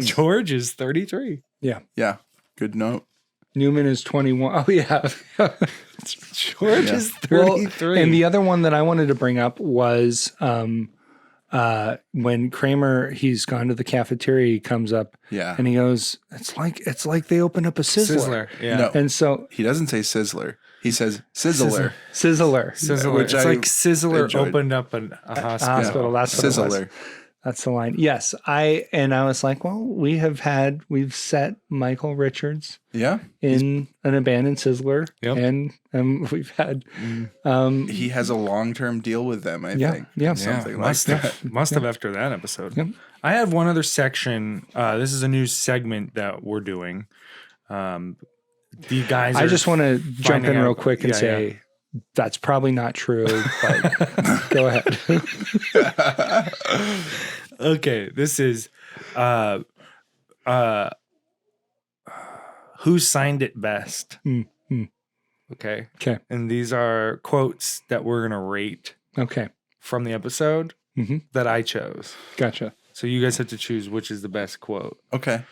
George is 33. Yeah. Yeah. Good note. Newman is 21. Oh, yeah. George is 33. And the other one that I wanted to bring up was when Kramer, he's gone to the cafeteria, he comes up and he goes, it's like they opened up a Sizzler. Yeah. No. And so He doesn't say Sizzler. He says Sizzler. Sizzler. Which It's I like Sizzler enjoyed. opened up a hospital. That's what it was. Sizzler. That's the line. Yes. I was like, well, we've set Michael Richards Yeah. in an abandoned Sizzler. Yep. And we've had, He has a long-term deal with them, I think. yeah. Something Must like have, that. must have after that episode. Yep. I have one other section. This is a new segment that we're doing. The guys. I just want to jump in out- real quick and yeah, say that's probably not true, but go ahead. Okay, this is who signed it best. Okay. Okay. And these are quotes that we're gonna rate Okay. from the episode that I chose. Gotcha. So you guys have to choose which is the best quote. Okay.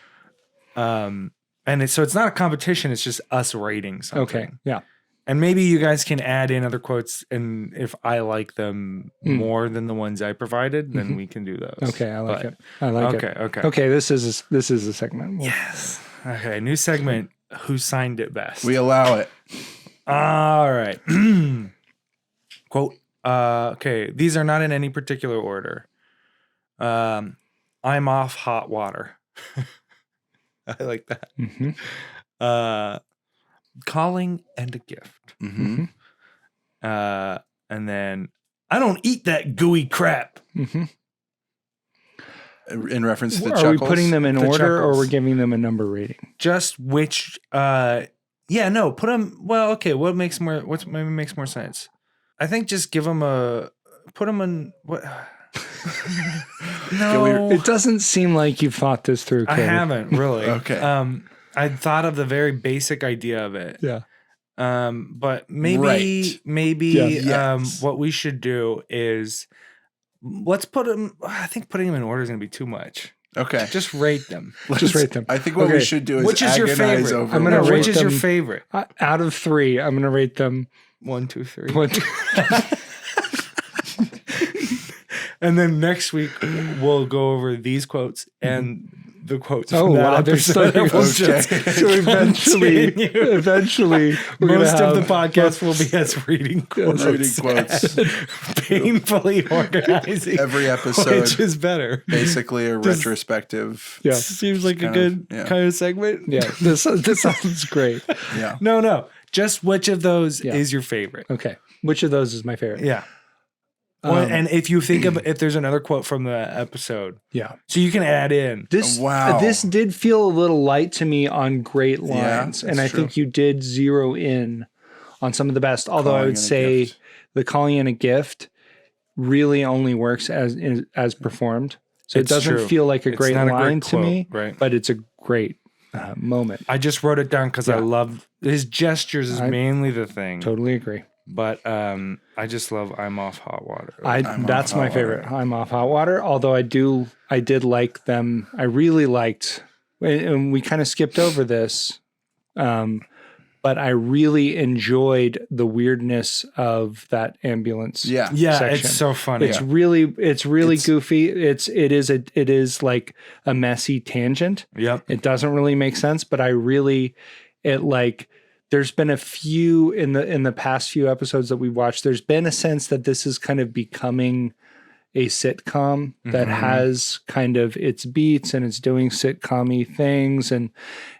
And so it's not a competition, it's just us rating something. Okay. Yeah. And maybe you guys can add in other quotes, and if I like them more than the ones I provided, then we can do those. Okay. I like it. I like it. Okay. Okay. This is a segment. Yes. Okay. New segment. Who signed it best? We allow it. All right. Quote. Okay. These are not in any particular order. I'm off hot water. I like that. Calling and a gift. Mm-hmm. And then I don't eat that gooey crap. In reference to the Are chuckles. we putting them in The order, or chuckles. we're giving them a number rating? Just which put them what maybe makes more sense. I think just give them put them in what No. It doesn't seem like you've thought this through, I Cody. haven't really. Okay. I thought of the very basic idea of it. Yeah. But maybe Right. Yes. what we should do is let's put them. I think putting them in order is going to be too much. Okay. Just rate them. Just rate them. I think what Okay. we should do is Which is your agonize favorite? over I'm gonna which rate Which is your them- favorite? Out of 3, I'm going to rate them 1, 2, 3. 1, 2. And then next week we'll go over these quotes and the quotes. Oh, from that wow. There's so episode. many We'll quotes. just So eventually, continue. we're gonna Most of the have podcast will be us reading quotes. reading quotes. Painfully organizing Every episode. which is better. Basically a Just- retrospective. Yeah. Seems like a kind good of- yeah. kind of segment. Yeah. This sounds great. Yeah. No. Just which of those Yeah. is your favorite? Okay. Which of those is my favorite? Yeah. And if you think of if there's another quote from the episode, Yeah. so you can add in. Wow. This did feel a little light to me on great Yeah, lines. And that's I think you did zero in on some of the best. Although I Calling would and a say gift. the calling in a gift really only works as performed. So It's it doesn't true. feel like a It's great not a great line to quote, me, right? but it's a great moment. I just wrote it down because I Yeah. love his gestures is I mainly the thing. Totally agree. But I just love I'm off hot water. That's off my hot favorite. water. I'm off hot water. Although I did like them. I really liked, and we kind of skipped over this, but I really enjoyed the weirdness of that ambulance. Yeah. Yeah, section. it's so funny. It's really goofy. It is like a messy tangent. Yep. It doesn't really make sense, but there's been a few in the past few episodes that we've watched. There's been a sense that this is kind of becoming a sitcom that has kind of its beats and it's doing sitcom-y things. And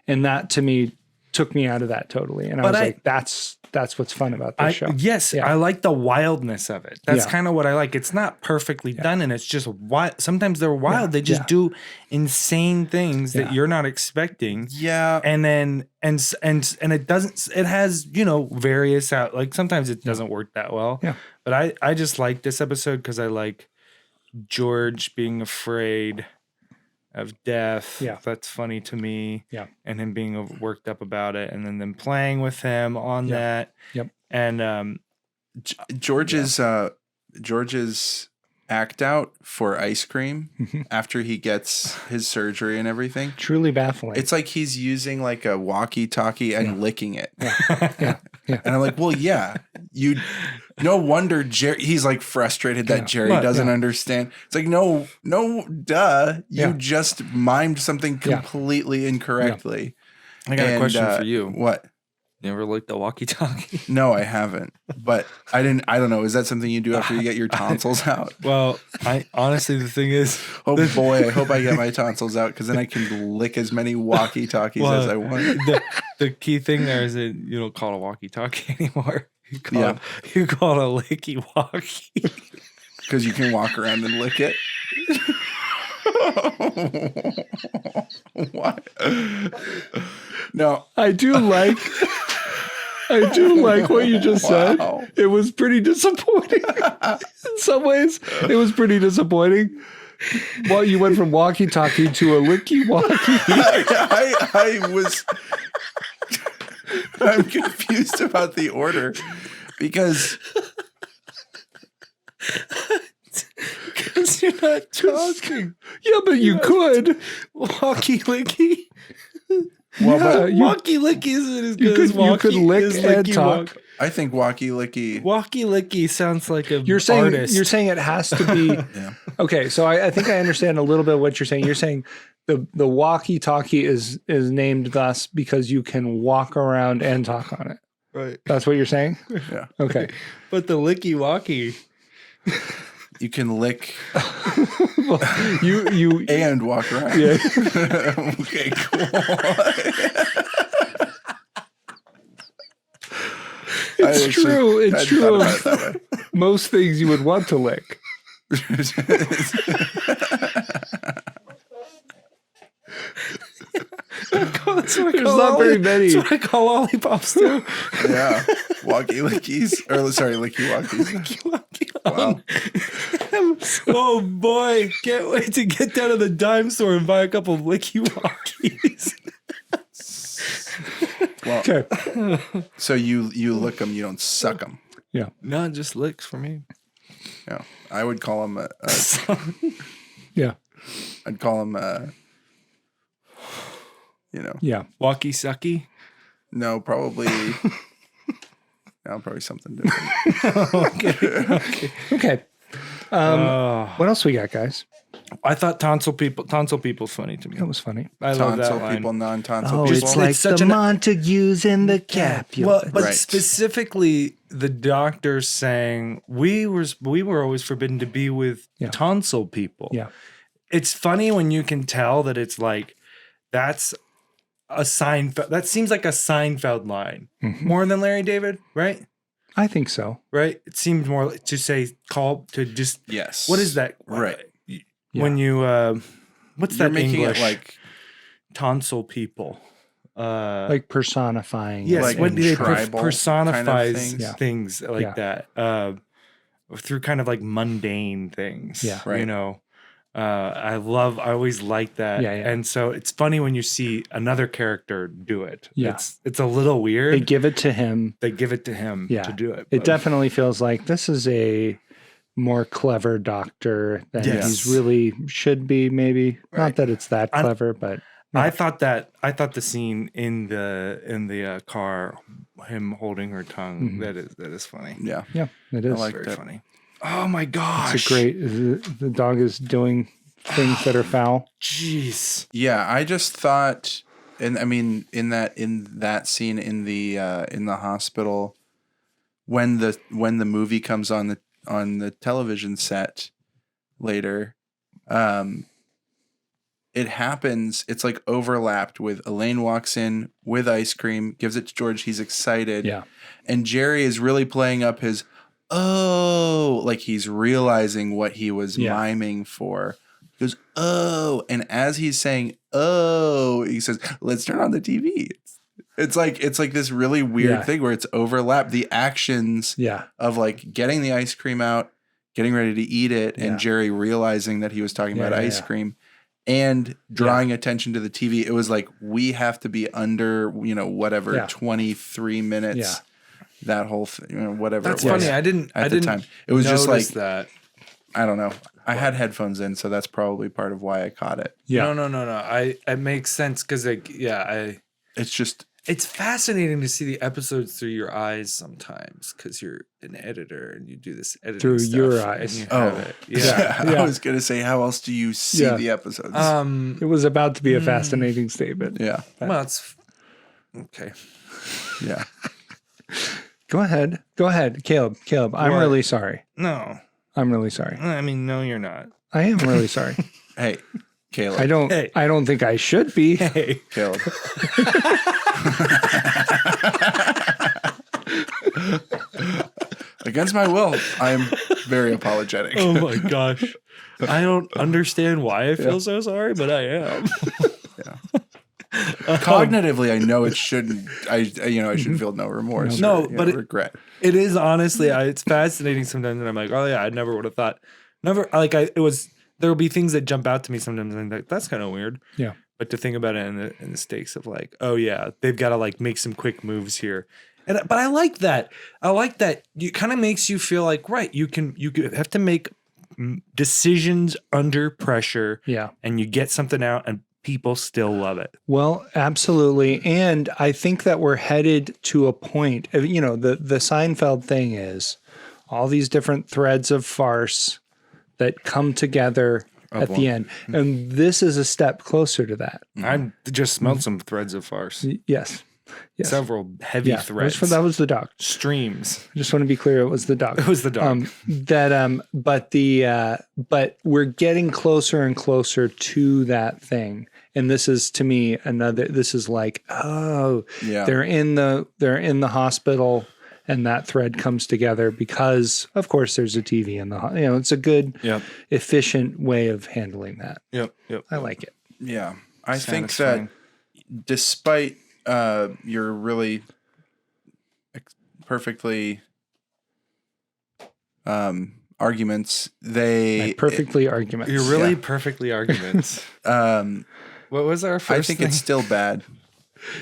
that to me took me out of that totally. And I But was I- like, that's what's fun about this show. Yes, Yeah. I like the wildness of it. That's Yeah. kind of what I like. It's not perfectly done, and it's just wild. Sometimes they're wild. They just Yeah. do insane things that Yeah. you're not expecting. Yeah. And then and it doesn't. It has various out. Like sometimes it doesn't work that well. Yeah. But I just like this episode because I like George being afraid. of death. Yeah. That's funny to me. Yeah. And him being worked up about it, and then them playing with him on that. Yep. And George's act out for ice cream after he gets his surgery and everything. Truly baffling. It's like he's using like a walkie-talkie and licking it. yeah. And I'm like, well, yeah, no wonder Jerry, he's like frustrated that Jerry doesn't understand. It's like, no, duh. You just mimed something completely incorrectly. I got a question for you. What? You ever licked the walkie-talkie? No, I haven't. But I don't know. Is that something you do after you get your tonsils out? Well, I honestly, the thing is, Oh boy, I hope I get my tonsils out because then I can lick as many walkie-talkies as I want. The key thing there is that you don't call it a walkie-talkie anymore. You call it a licky-walkie. Because you can walk around and lick it. What? No, I do like what you just said. It was pretty disappointing. In some ways, it was pretty disappointing. Well, you went from walkie-talkie to a licky-walkie. I'm confused about the order because You're not talking. Yeah, but you could. Walkie-licky. Walkie-licky isn't as good as walkie. You could lick and talk. I think walkie-licky. Walkie-licky sounds like a You're saying artist. you're saying it has to be. Okay, so I think I understand a little bit what you're saying. You're saying the walkie-talkie is named thus because you can walk around and talk on it. Right. That's what you're saying? Yeah. Okay. But the licky-walkie. You can lick you and walk around. Yeah. Okay, cool. It's true. It's true. That way. Most things you would want to lick. There's not very many. That's what I call lollipops too. Yeah. Walkie-lickies. Or sorry, licky-walkies. Wow. Oh boy. Can't wait to get down to the dime store and buy a couple of licky-walkies. Well, Okay. so you lick them, you don't suck them. Yeah. No, just licks for me. Yeah. I would call them Yeah. I'd call them Yeah. Walkie-sucky. no, probably something different. Okay. What else we got, guys? I thought tonsil people's funny to me. That was funny. I love that Tonsil line. people, non-tonsil Oh, people. it's like such the an- Montagues and the Capulets. But Right. specifically, the doctor saying we were always forbidden to be with tonsil people. Yeah. It's funny when you can tell that it's like that's a Seinfeld. That seems like a Seinfeld line more than Larry David, right? I think so. Right. It seems more to say call to just Yes. What is that? Right. When you what's You're that making English? it like tonsil people. Like personifying. Yes, like when they tribal personifies kind of things like that through kind of like mundane things. Yeah. Right. You know, I always like that. Yeah, yeah. And so it's funny when you see another character do it. Yeah. It's a little weird. They give it to him. They give it to him to do it. It definitely feels like this is a more clever doctor than he's really should be, maybe. Right. Not that it's that clever, but I thought the scene in the car, him holding her tongue, that is funny. yeah. yeah, it is. I like Very that. funny. Oh my gosh. It's a great, the dog is doing things that are foul. Jeez. Yeah, I just thought, and I mean, in that scene in the hospital, when the movie comes on the television set later, it happens. It's like overlapped with Elaine walks in with ice cream, gives it to George. He's excited, and Jerry is really playing up his like he's realizing what he was miming for. He goes, oh, and as he's saying, oh, he says, let's turn on the TV. It's like this really weird thing where it's overlapped. The actions of like getting the ice cream out, getting ready to eat it, and Jerry realizing that he was talking about ice cream, and drawing attention to the TV. It was like, we have to be under, whatever, 23 minutes. Yeah. That whole thing, whatever. That's it was funny. I didn't at the time. It was just like that. I don't know. I had headphones in, so that's probably part of why I caught it. Yeah. No. It makes sense because It's just it's fascinating to see the episodes through your eyes sometimes because you're an editor and you do this editing Through stuff your and eyes. you have it. Yeah. I was gonna say, how else do you see the episodes? It was about to be a fascinating statement. Yeah. Well, it's okay. Yeah. Go ahead, Caleb. I'm What? really sorry. No, I'm really sorry. I mean, no, you're not. I am really sorry. Hey, Caleb. I don't think I should be. Hey, Caleb. Against my will, I am very apologetic. oh my gosh, I don't understand why I feel so sorry, but I am. Cognitively, I know it shouldn't. I should feel no remorse. No, or, but regret. It is honestly, it's fascinating sometimes, and I'm like, oh yeah, I never would have thought. It was. There will be things that jump out to me sometimes, and I'm like, that's kind of weird. Yeah. But to think about it in the stakes of like, oh yeah, they've got to like make some quick moves here, but I like that. I like that. It kind of makes you feel like you have to make decisions under pressure. Yeah. And you get something out, and people still love it. Well, absolutely. And I think that we're headed to a point of, the Seinfeld thing is all these different threads of farce that come together at the end. And this is a step closer to that. I just smelled some threads of farce. Yes. Several heavy threads. That was the dog. Streams. I just want to be clear. It was the dog. It was the dog. But we're getting closer and closer to that thing. And this is, to me, this is like, they're in the hospital, and that thread comes together because, of course, there's a TV in the, it's a good, efficient way of handling that. Yep. I like it. Yeah. I think that despite your really perfectly arguments, arguments. You're really perfectly arguments. What was our first I think thing? it's still bad.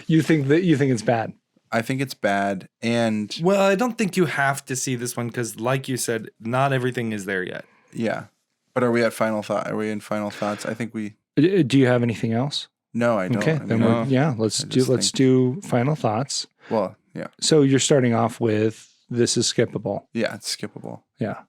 You think it's bad? I think it's bad. And well, I don't think you have to see this one because, like you said, not everything is there yet. yeah. But are we at final thought? Are we in final thoughts? I think we. Do you have anything else? No, I don't. Okay, then let's do final thoughts. Well, yeah. So you're starting off with this is skippable. Yeah, it's skippable. Yeah.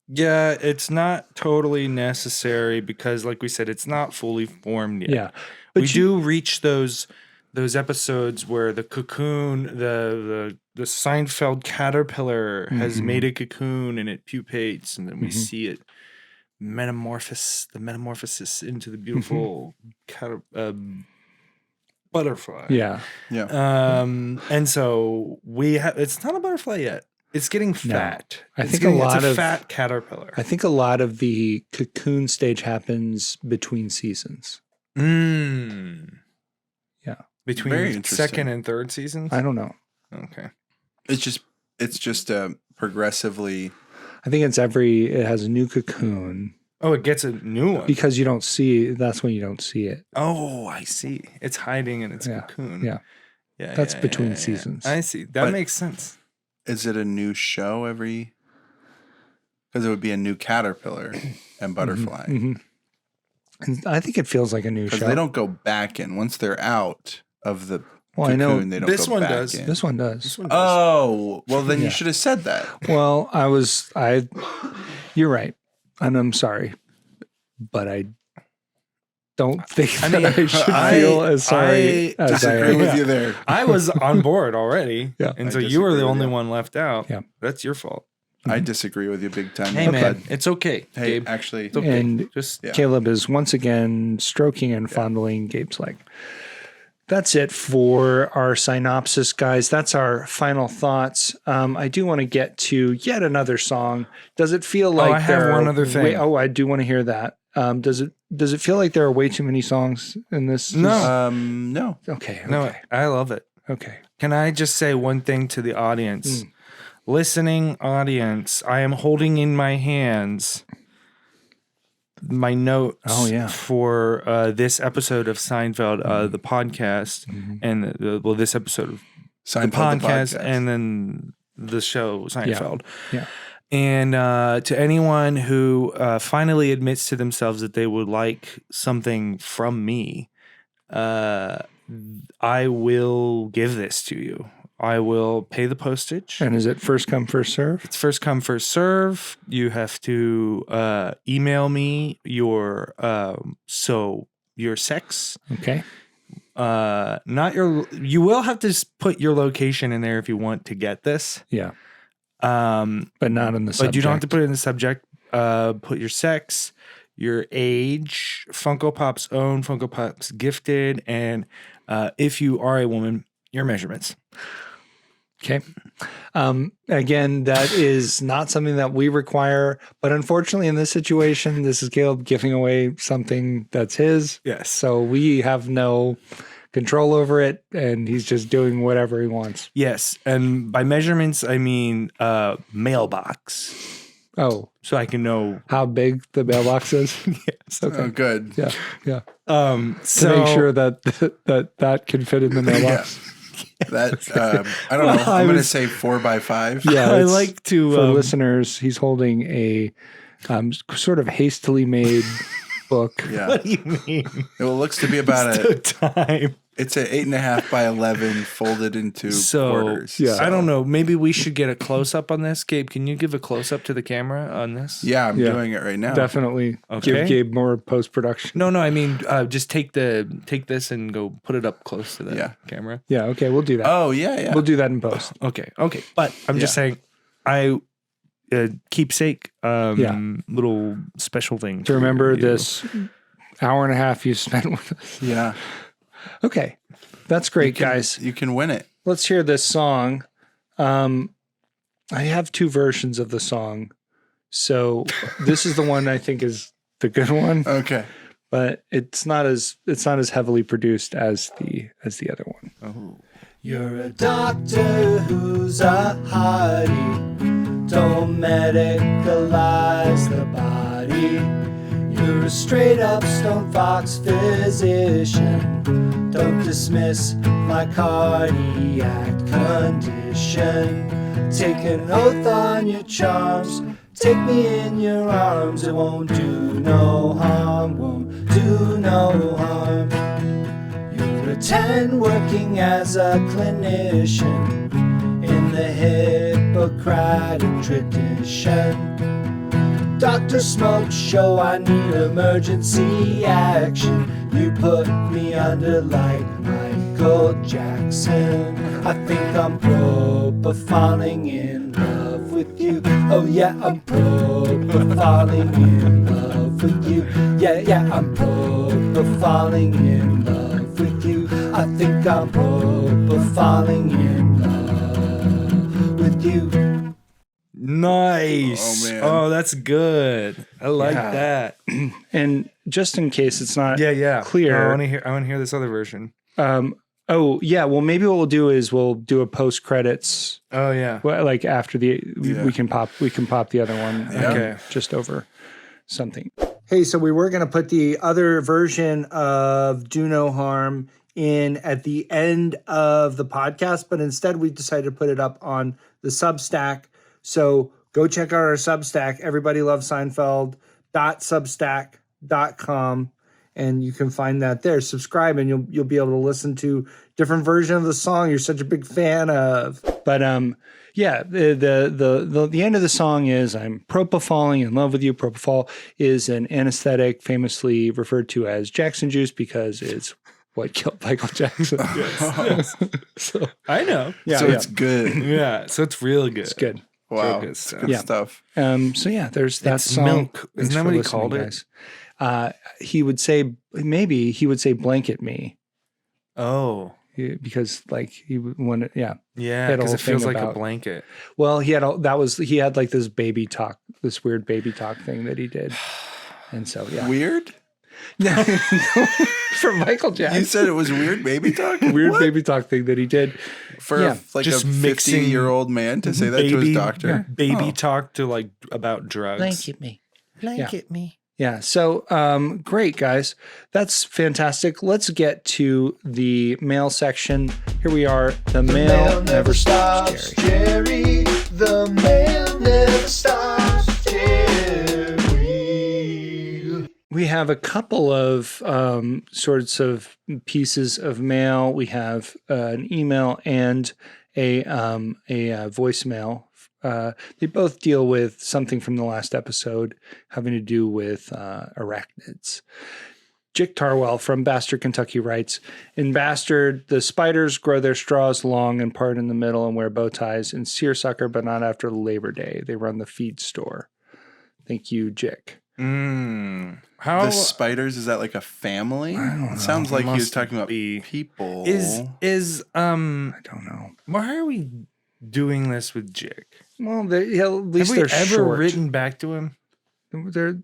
Yeah, it's not totally necessary because, like we said, it's not fully formed yet. Yeah. But we do reach those episodes where the cocoon, the Seinfeld caterpillar has made a cocoon and it pupates, and then we see it metamorphosis into the beautiful butterfly. Yeah. Yeah. And so it's not a butterfly yet. It's getting fat. It's it's a fat caterpillar. I think a lot of the cocoon stage happens between seasons. Yeah. Between second and third seasons? I don't know. Okay. It's just progressively. I think it has a new cocoon. Oh, it gets a new one. Because that's when you don't see it. Oh, I see. It's hiding in its cocoon. Yeah. Yeah. That's between seasons. I see. That makes sense. Is it a new show every? Because it would be a new caterpillar and butterfly. And I think it feels like a new show. Because they don't go back in once they're out of the Well, cocoon. I know they don't this go one back does. in. This one does. Oh, well then you should have said that. Well, you're right. And I'm sorry. But I don't think I should feel as sorry as I Disagree am. with you there. I was on board already. Yeah. And I so you were the disagree with only you. one left out. Yeah. That's your fault. I disagree with you big time. Hey, man. It's okay, Hey, Gabe. actually, It's okay. And Just Caleb is once again stroking and fondling Gabe's leg. That's it for our synopsis, guys. That's our final thoughts. I do want to get to yet another song. Does it feel like I have one other thing. I do want to hear that. Does it feel like there are way too many songs in this? No. no. Okay. No, I love it. Okay. Can I just say one thing to the audience? Listening audience, I am holding in my hands my notes Oh, for this episode of Seinfeld, the podcast, and this episode of Seinfeld, the podcast, and then the show Seinfeld. Yeah. And to anyone who finally admits to themselves that they would like something from me, I will give this to you. I will pay the postage. And is it first come, first serve? It's first come, first serve. You have to email me your sex. Okay. Not your. You will have to put your location in there if you want to get this. Yeah. But not in the subject. But you don't have to put it in the subject. Put your sex, your age, Funko Pop's own, Funko Pop's gifted, and if you are a woman, your measurements. Okay. Again, that is not something that we require, but unfortunately in this situation, this is Caleb giving away something that's his. Yes. So we have no control over it, and he's just doing whatever he wants. Yes. And by measurements, I mean mailbox. Oh, So I can know. how big the mailbox is? Yes. Okay. Oh, good. Yeah. Yeah. To To make sure that that can fit in the mailbox. That I don't know. I'm going to say 4x5. Yeah. I it's- like to for listeners, he's holding a sort of hastily made book. Yeah. What do you mean? It looks to be about Time. it's an 8.5 by 11 folded into quarters. yeah. I don't know. Maybe we should get a close up on this. Gabe, can you give a close up to the camera on this? Yeah, I'm Yeah. doing it right now. Definitely Okay. give Gabe more post production. No. I mean, just take this and go put it up close to the camera. Yeah. Okay. We'll do that. Oh, yeah. We'll do that in post. Okay. But I'm just saying, I keepsake, little special thing To remember this hour and a half you spent with us. Yeah. Okay. That's great, guys. You can win it. Let's hear this song. I have two versions of the song. So this is the one I think is the good one, Okay. but it's not as heavily produced as the other one. Oh. You're a doctor who's a hottie. Don't medicalize the body. You're a straight up stone fox physician. Don't dismiss my cardiac condition. Take an oath on your charms. Take me in your arms. It won't do no harm. Won't do no harm. You're a 10 working as a clinician in the Hippocratic tradition. Dr. Smoke Show, I need emergency action. You put me under like Michael Jackson. I think I'm falling in love with you. Oh yeah, I'm falling in love with you. Yeah, I'm falling in love with you. I think I'm falling in love with you. Nice. Oh, man. Oh, that's good. I like Yeah. that. And just in case it's not Yeah. clear. I want to hear this other version. Oh yeah, well maybe what we'll do is we'll do a post credits. Oh yeah. Well, like after the Yeah. we can pop the other one. Okay. Just over something. Hey, so we were going to put the other version of Do No Harm in at the end of the podcast, but instead we decided to put it up on the Substack. So go check out our Substack, everybodyloveseinfeld.substack.com, and you can find that there. Subscribe and you'll be able to listen to different version of the song you're such a big fan of. But yeah, the end of the song is I'm propofalling in love with you. Propofol is an anesthetic famously referred to as Jackson juice because it's what killed Michael Jackson. So I know. yeah, So yeah. it's good. Yeah. So it's real good. It's good. Wow. good It's stuff. good Yeah. stuff. So yeah, there's that It's song. milk. Thanks Isn't that for what he listening, called it? guys. He would say blanket me Oh. because like he would want to, yeah. Yeah. Had a Because whole it feels thing like a about- blanket. Well, he had like this baby talk, this weird baby talk thing that he did. And so yeah. Weird? For Michael You Jackson. said it was weird baby talk? Weird What? baby talk thing that he did. For Yeah. like Just a mixing 50-year-old man to say that to his doctor? Baby Oh. talk to like about drugs. Blanket me. Blanket me. Yeah. So great, guys. That's fantastic. Let's get to the mail section. Here we are. The mail never stops, Jerry. The mail never stops, Jerry. We have a couple of sorts of pieces of mail. We have an email and a voicemail. They both deal with something from the last episode having to do with arachnids. Jick Tarwell from Bastard, Kentucky writes, in Bastard, the spiders grow their straws long and part in the middle and wear bow ties. In Seersucker, but not after Labor Day. They run the feed store. Thank you, Jick. How The spiders, is that like a family? It sounds like he was talking about people. is I don't know. why are we doing this with Jick? Well, at least Have we they're ever short. written back to him? They're,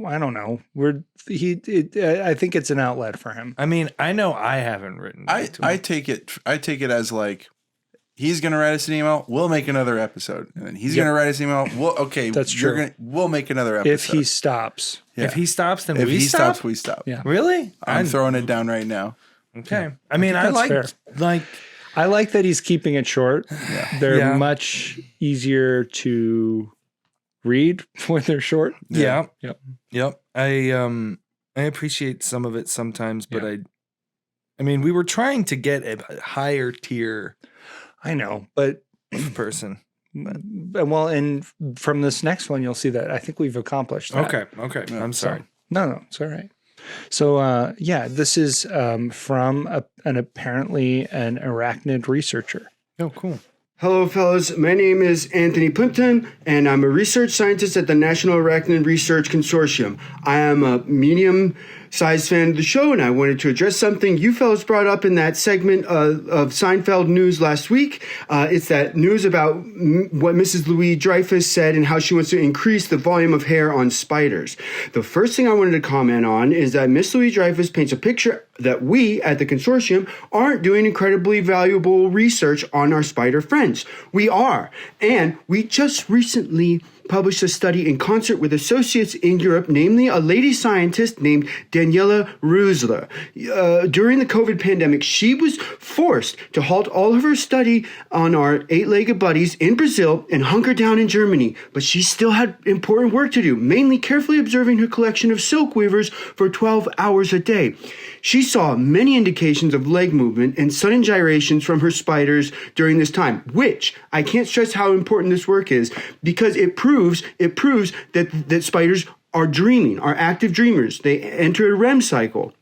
I don't know. I think it's an outlet for him. I mean, I know I haven't written back to him. I take it as like he's gonna write us an email. We'll make another episode, and then he's gonna write us an email. That's true. We'll make another episode If he stops. Yeah. If he stops, then If we he stop? stops, we stop. Yeah. Really? I'm throwing it down right now. Okay. I mean, I that's like fair. I like that he's keeping it short. They're Yeah. much easier to read when they're short. Yeah. Yep. I appreciate some of it sometimes, but I mean, we were trying to get a higher tier I know, but person. well, and from this next one, you'll see that I think we've accomplished that. Okay. I'm sorry. No, it's all right. So, this is from an apparently an arachnid researcher. Oh, cool. Hello, fellas. My name is Anthony Plimpton, and I'm a research scientist at the National Arachnid Research Consortium. I am a medium-sized fan of the show, and I wanted to address something you fellas brought up in that segment of Seinfeld news last week. It's that news about what Mrs. Louis Dreyfus said and how she wants to increase the volume of hair on spiders. The first thing I wanted to comment on is that Miss Louis Dreyfus paints a picture that we at the consortium aren't doing incredibly valuable research on our spider friends. We are. And we just recently published a study in concert with associates in Europe, namely a lady scientist named Daniela Ruzler. During the COVID pandemic, she was forced to halt all of her study on our eight-legged buddies in Brazil and hunker down in Germany. But she still had important work to do, mainly carefully observing her collection of silk weavers for 12 hours a day. She saw many indications of leg movement and sudden gyrations from her spiders during this time, which I can't stress how important this work is because it proves that spiders are dreaming, are active dreamers. They enter a REM cycle.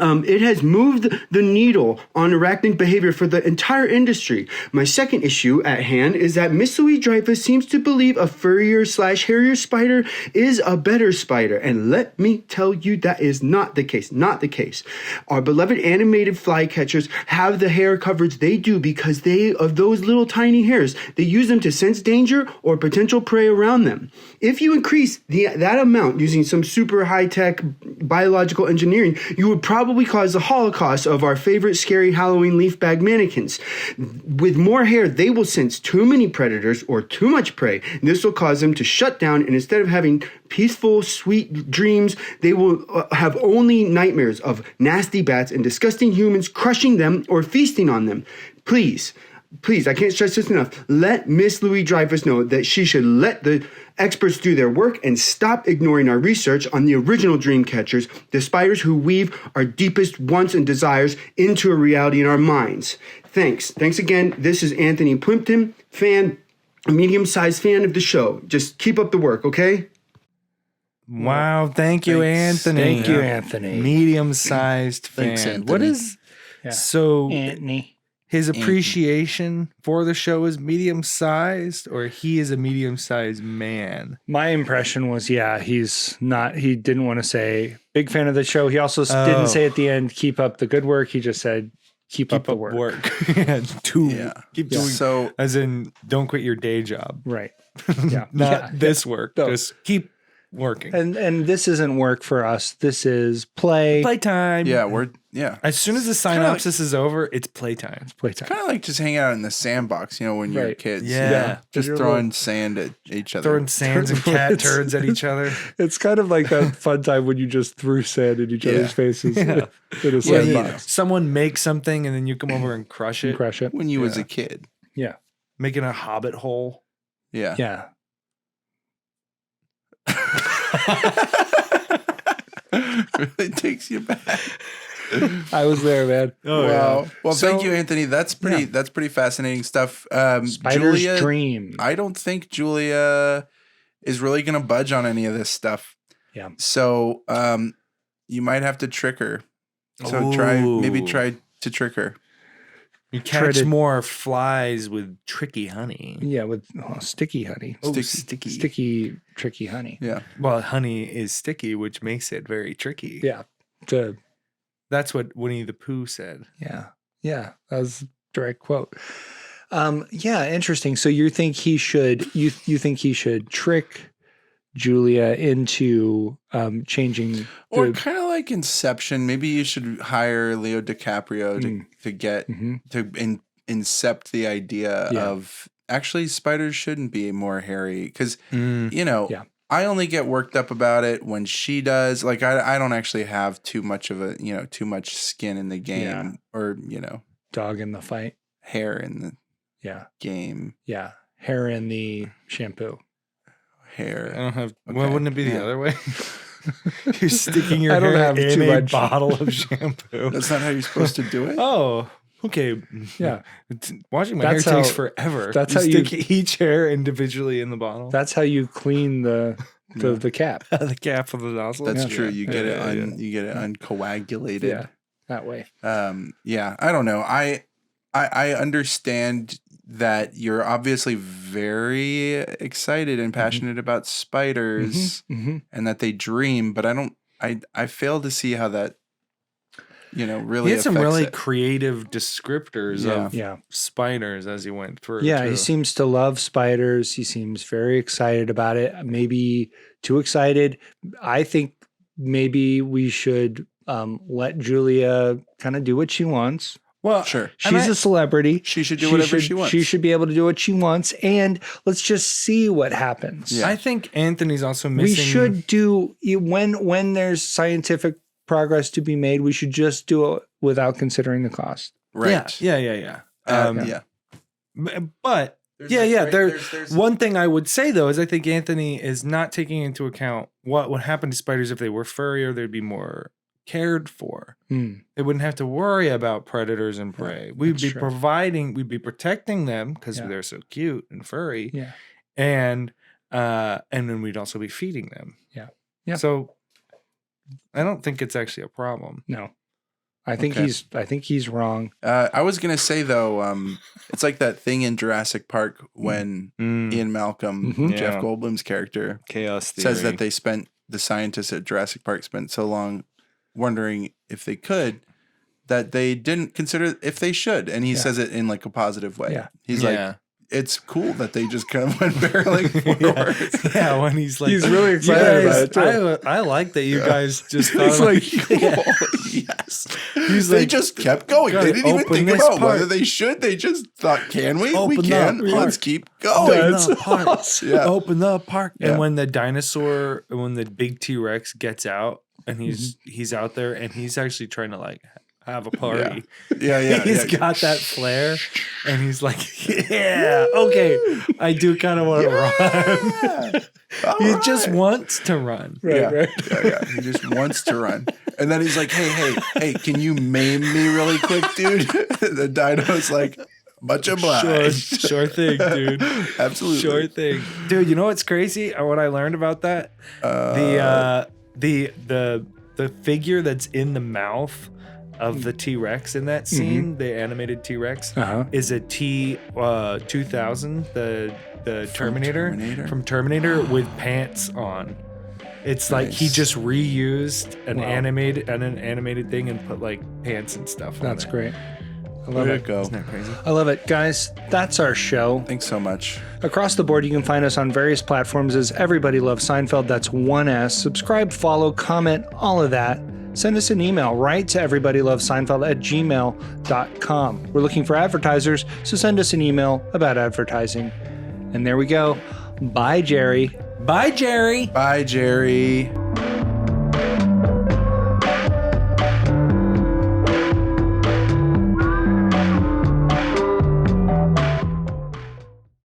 It has moved the needle on arachnid behavior for the entire industry. My second issue at hand is that Miss Louis Dreyfus seems to believe a furrier/hairier spider is a better spider. And let me tell you, that is not the case. Not the case. Our beloved animated flycatchers have the hair coverage they do because of those little tiny hairs. They use them to sense danger or potential prey around them. If you increase that amount using some super high-tech biological engineering, you would probably cause the holocaust of our favorite scary Halloween leaf bag mannequins. With more hair, they will sense too many predators or too much prey. This will cause them to shut down, and instead of having peaceful, sweet dreams, they will have only nightmares of nasty bats and disgusting humans crushing them or feasting on them. Please, I can't stress this enough. Let Miss Louis Dreyfus know that she should let the experts do their work and stop ignoring our research on the original dream catchers, the spiders who weave our deepest wants and desires into a reality in our minds. Thanks. Thanks again. This is Anthony Plimpton, a medium-sized fan of the show. Just keep up the work, okay? Wow. Thank you, Anthony. Thank you, Anthony. Medium-sized fan. Thanks, Anthony. What is... Yeah. So... Anthony. His appreciation for the show is medium-sized, or he is a medium-sized man? My impression was, he didn't want to say big fan of the show. He also didn't say at the end, keep up the good work. He just said, keep up the work. Keep doing So as in don't quit your day job. Right. Yeah. Not this work. No. Just keep working. And this isn't work for us. This is play. Playtime. Yeah. As soon as the synopsis is over, it's playtime. Playtime. Kind of like just hanging out in the sandbox, when you're Right. kids. Yeah. Just You're throwing sand at each other. Throwing sands and cat turds at each other. It's kind of like that fun time when you just threw sand in each other's faces in a Yeah, sandbox. someone makes something and then you come over and crush it. Crush it. When you was a kid. Yeah. Making a hobbit hole. Yeah. Yeah. Really takes you back. I was there, man. Oh, Wow. yeah. Well, So- thank you, Anthony. That's pretty fascinating stuff. Spider's Julia, dream. I don't think Julia is really going to budge on any of this stuff. Yeah. So you might have to trick her. So maybe try to trick her. You catch Treaded- more flies with tricky honey. Yeah, with sticky honey. Sticky. Sticky, tricky honey. Yeah. Well, honey is sticky, which makes it very tricky. Yeah. To That's what Winnie the Pooh said. Yeah. Yeah. That was a direct quote. Yeah, interesting. So you think he should trick Julia into changing Or the kind of like Inception. Maybe you should hire Leo DiCaprio to get Mhm. to incept the idea Yeah. of actually spiders shouldn't be more hairy because Yeah. I only get worked up about it when she does. Like I don't actually have too much of too much skin in the game Yeah. or dog in the fight. hair in the Yeah. game. Yeah. Hair in the shampoo. I Hair. don't have. Okay. Well, wouldn't it be the Yeah. other way? You're sticking your I don't hair have in too a much. bottle of shampoo. That's not how you're supposed to do it. Oh, okay. Yeah. Washing my That's hair takes how- forever. that's you how you- stick each hair individually in the bottle. That's how you clean the cap. the cap of the nozzle. That's Yeah. true. You get Yeah, it you get it uncoagulated. Yeah. That way. Yeah, I don't know. I understand that you're obviously very excited and passionate about spiders Mm-hmm. and that they dream, but I fail to see how that really He had some affects really it. creative descriptors Yeah. of Yeah. spiders as he went through. Yeah, too. he seems to love spiders. He seems very excited about it. Maybe too excited. I think maybe we should let Julia kind of do what she wants. Well, Sure. She's a celebrity. She should do whatever she wants. She should be able to do what she wants, and let's just see what happens. Yeah. I think Anthony's also missing. We should do when there's scientific progress to be made. We should just do it without considering the cost. Right. Yeah. Yeah. But There's one thing I would say though is I think Anthony is not taking into account what would happen to spiders if they were furrier. They'd be more cared for. They wouldn't have to worry about predators and prey. We'd that's be true. we'd be protecting them because Yeah. they're so cute and furry. Yeah. And then we'd also be feeding them. Yeah. Yeah. So I don't think it's actually a problem. No, I think Okay. he's wrong. I was gonna say though, it's like that thing in Jurassic Park when Ian Malcolm, Mhm. Jeff Yeah. Goldblum's character, Chaos theory. says that the scientists at Jurassic Park spent so long wondering if they could that they didn't consider if they should, and he says it in like a positive way. Yeah. He's like, it's cool that they just kind of went barreling forward. yeah, when he's like, He's really excited about it, too. I like that you guys just thought It's about like, cool. Yes. He's They like, just kept going. They "Gotta didn't even open think this about part." whether they should. They just thought, can we? We Open can. up. Let's keep open going. That's the park. awesome. Yeah. Open the park. Yeah. And when the big T-Rex gets out and he's out there and he's actually trying to like have a party. Yeah. He's got that flair and he's like, yeah, okay, I do kind of want to run. He just wants to run. Right. Yeah. He just wants to run. And then he's like, hey, can you maim me really quick, dude? The dino's like, much obliged. Sure thing, dude. Absolutely. Sure thing. Dude, you know what's crazy? What I learned about that? The figure that's in the mouth of the T-Rex in that scene, the animated T-Rex, is a T-2000, the Terminator, from Terminator with pants on. It's like he Nice. just reused an Wow. animated thing and put like pants and stuff on That's it. great. I love it. Go. Isn't that crazy? I love it. Guys, that's our show. Thanks so much. Across the board, you can find us on various platforms as Everybody Loves Seinfeld. That's one S. Subscribe, follow, comment, all of that. Send us an email right to everybodyloveseinfeld@gmail.com. We're looking for advertisers, so send us an email about advertising. And there we go. Bye, Jerry. Bye, Jerry. Bye, Jerry.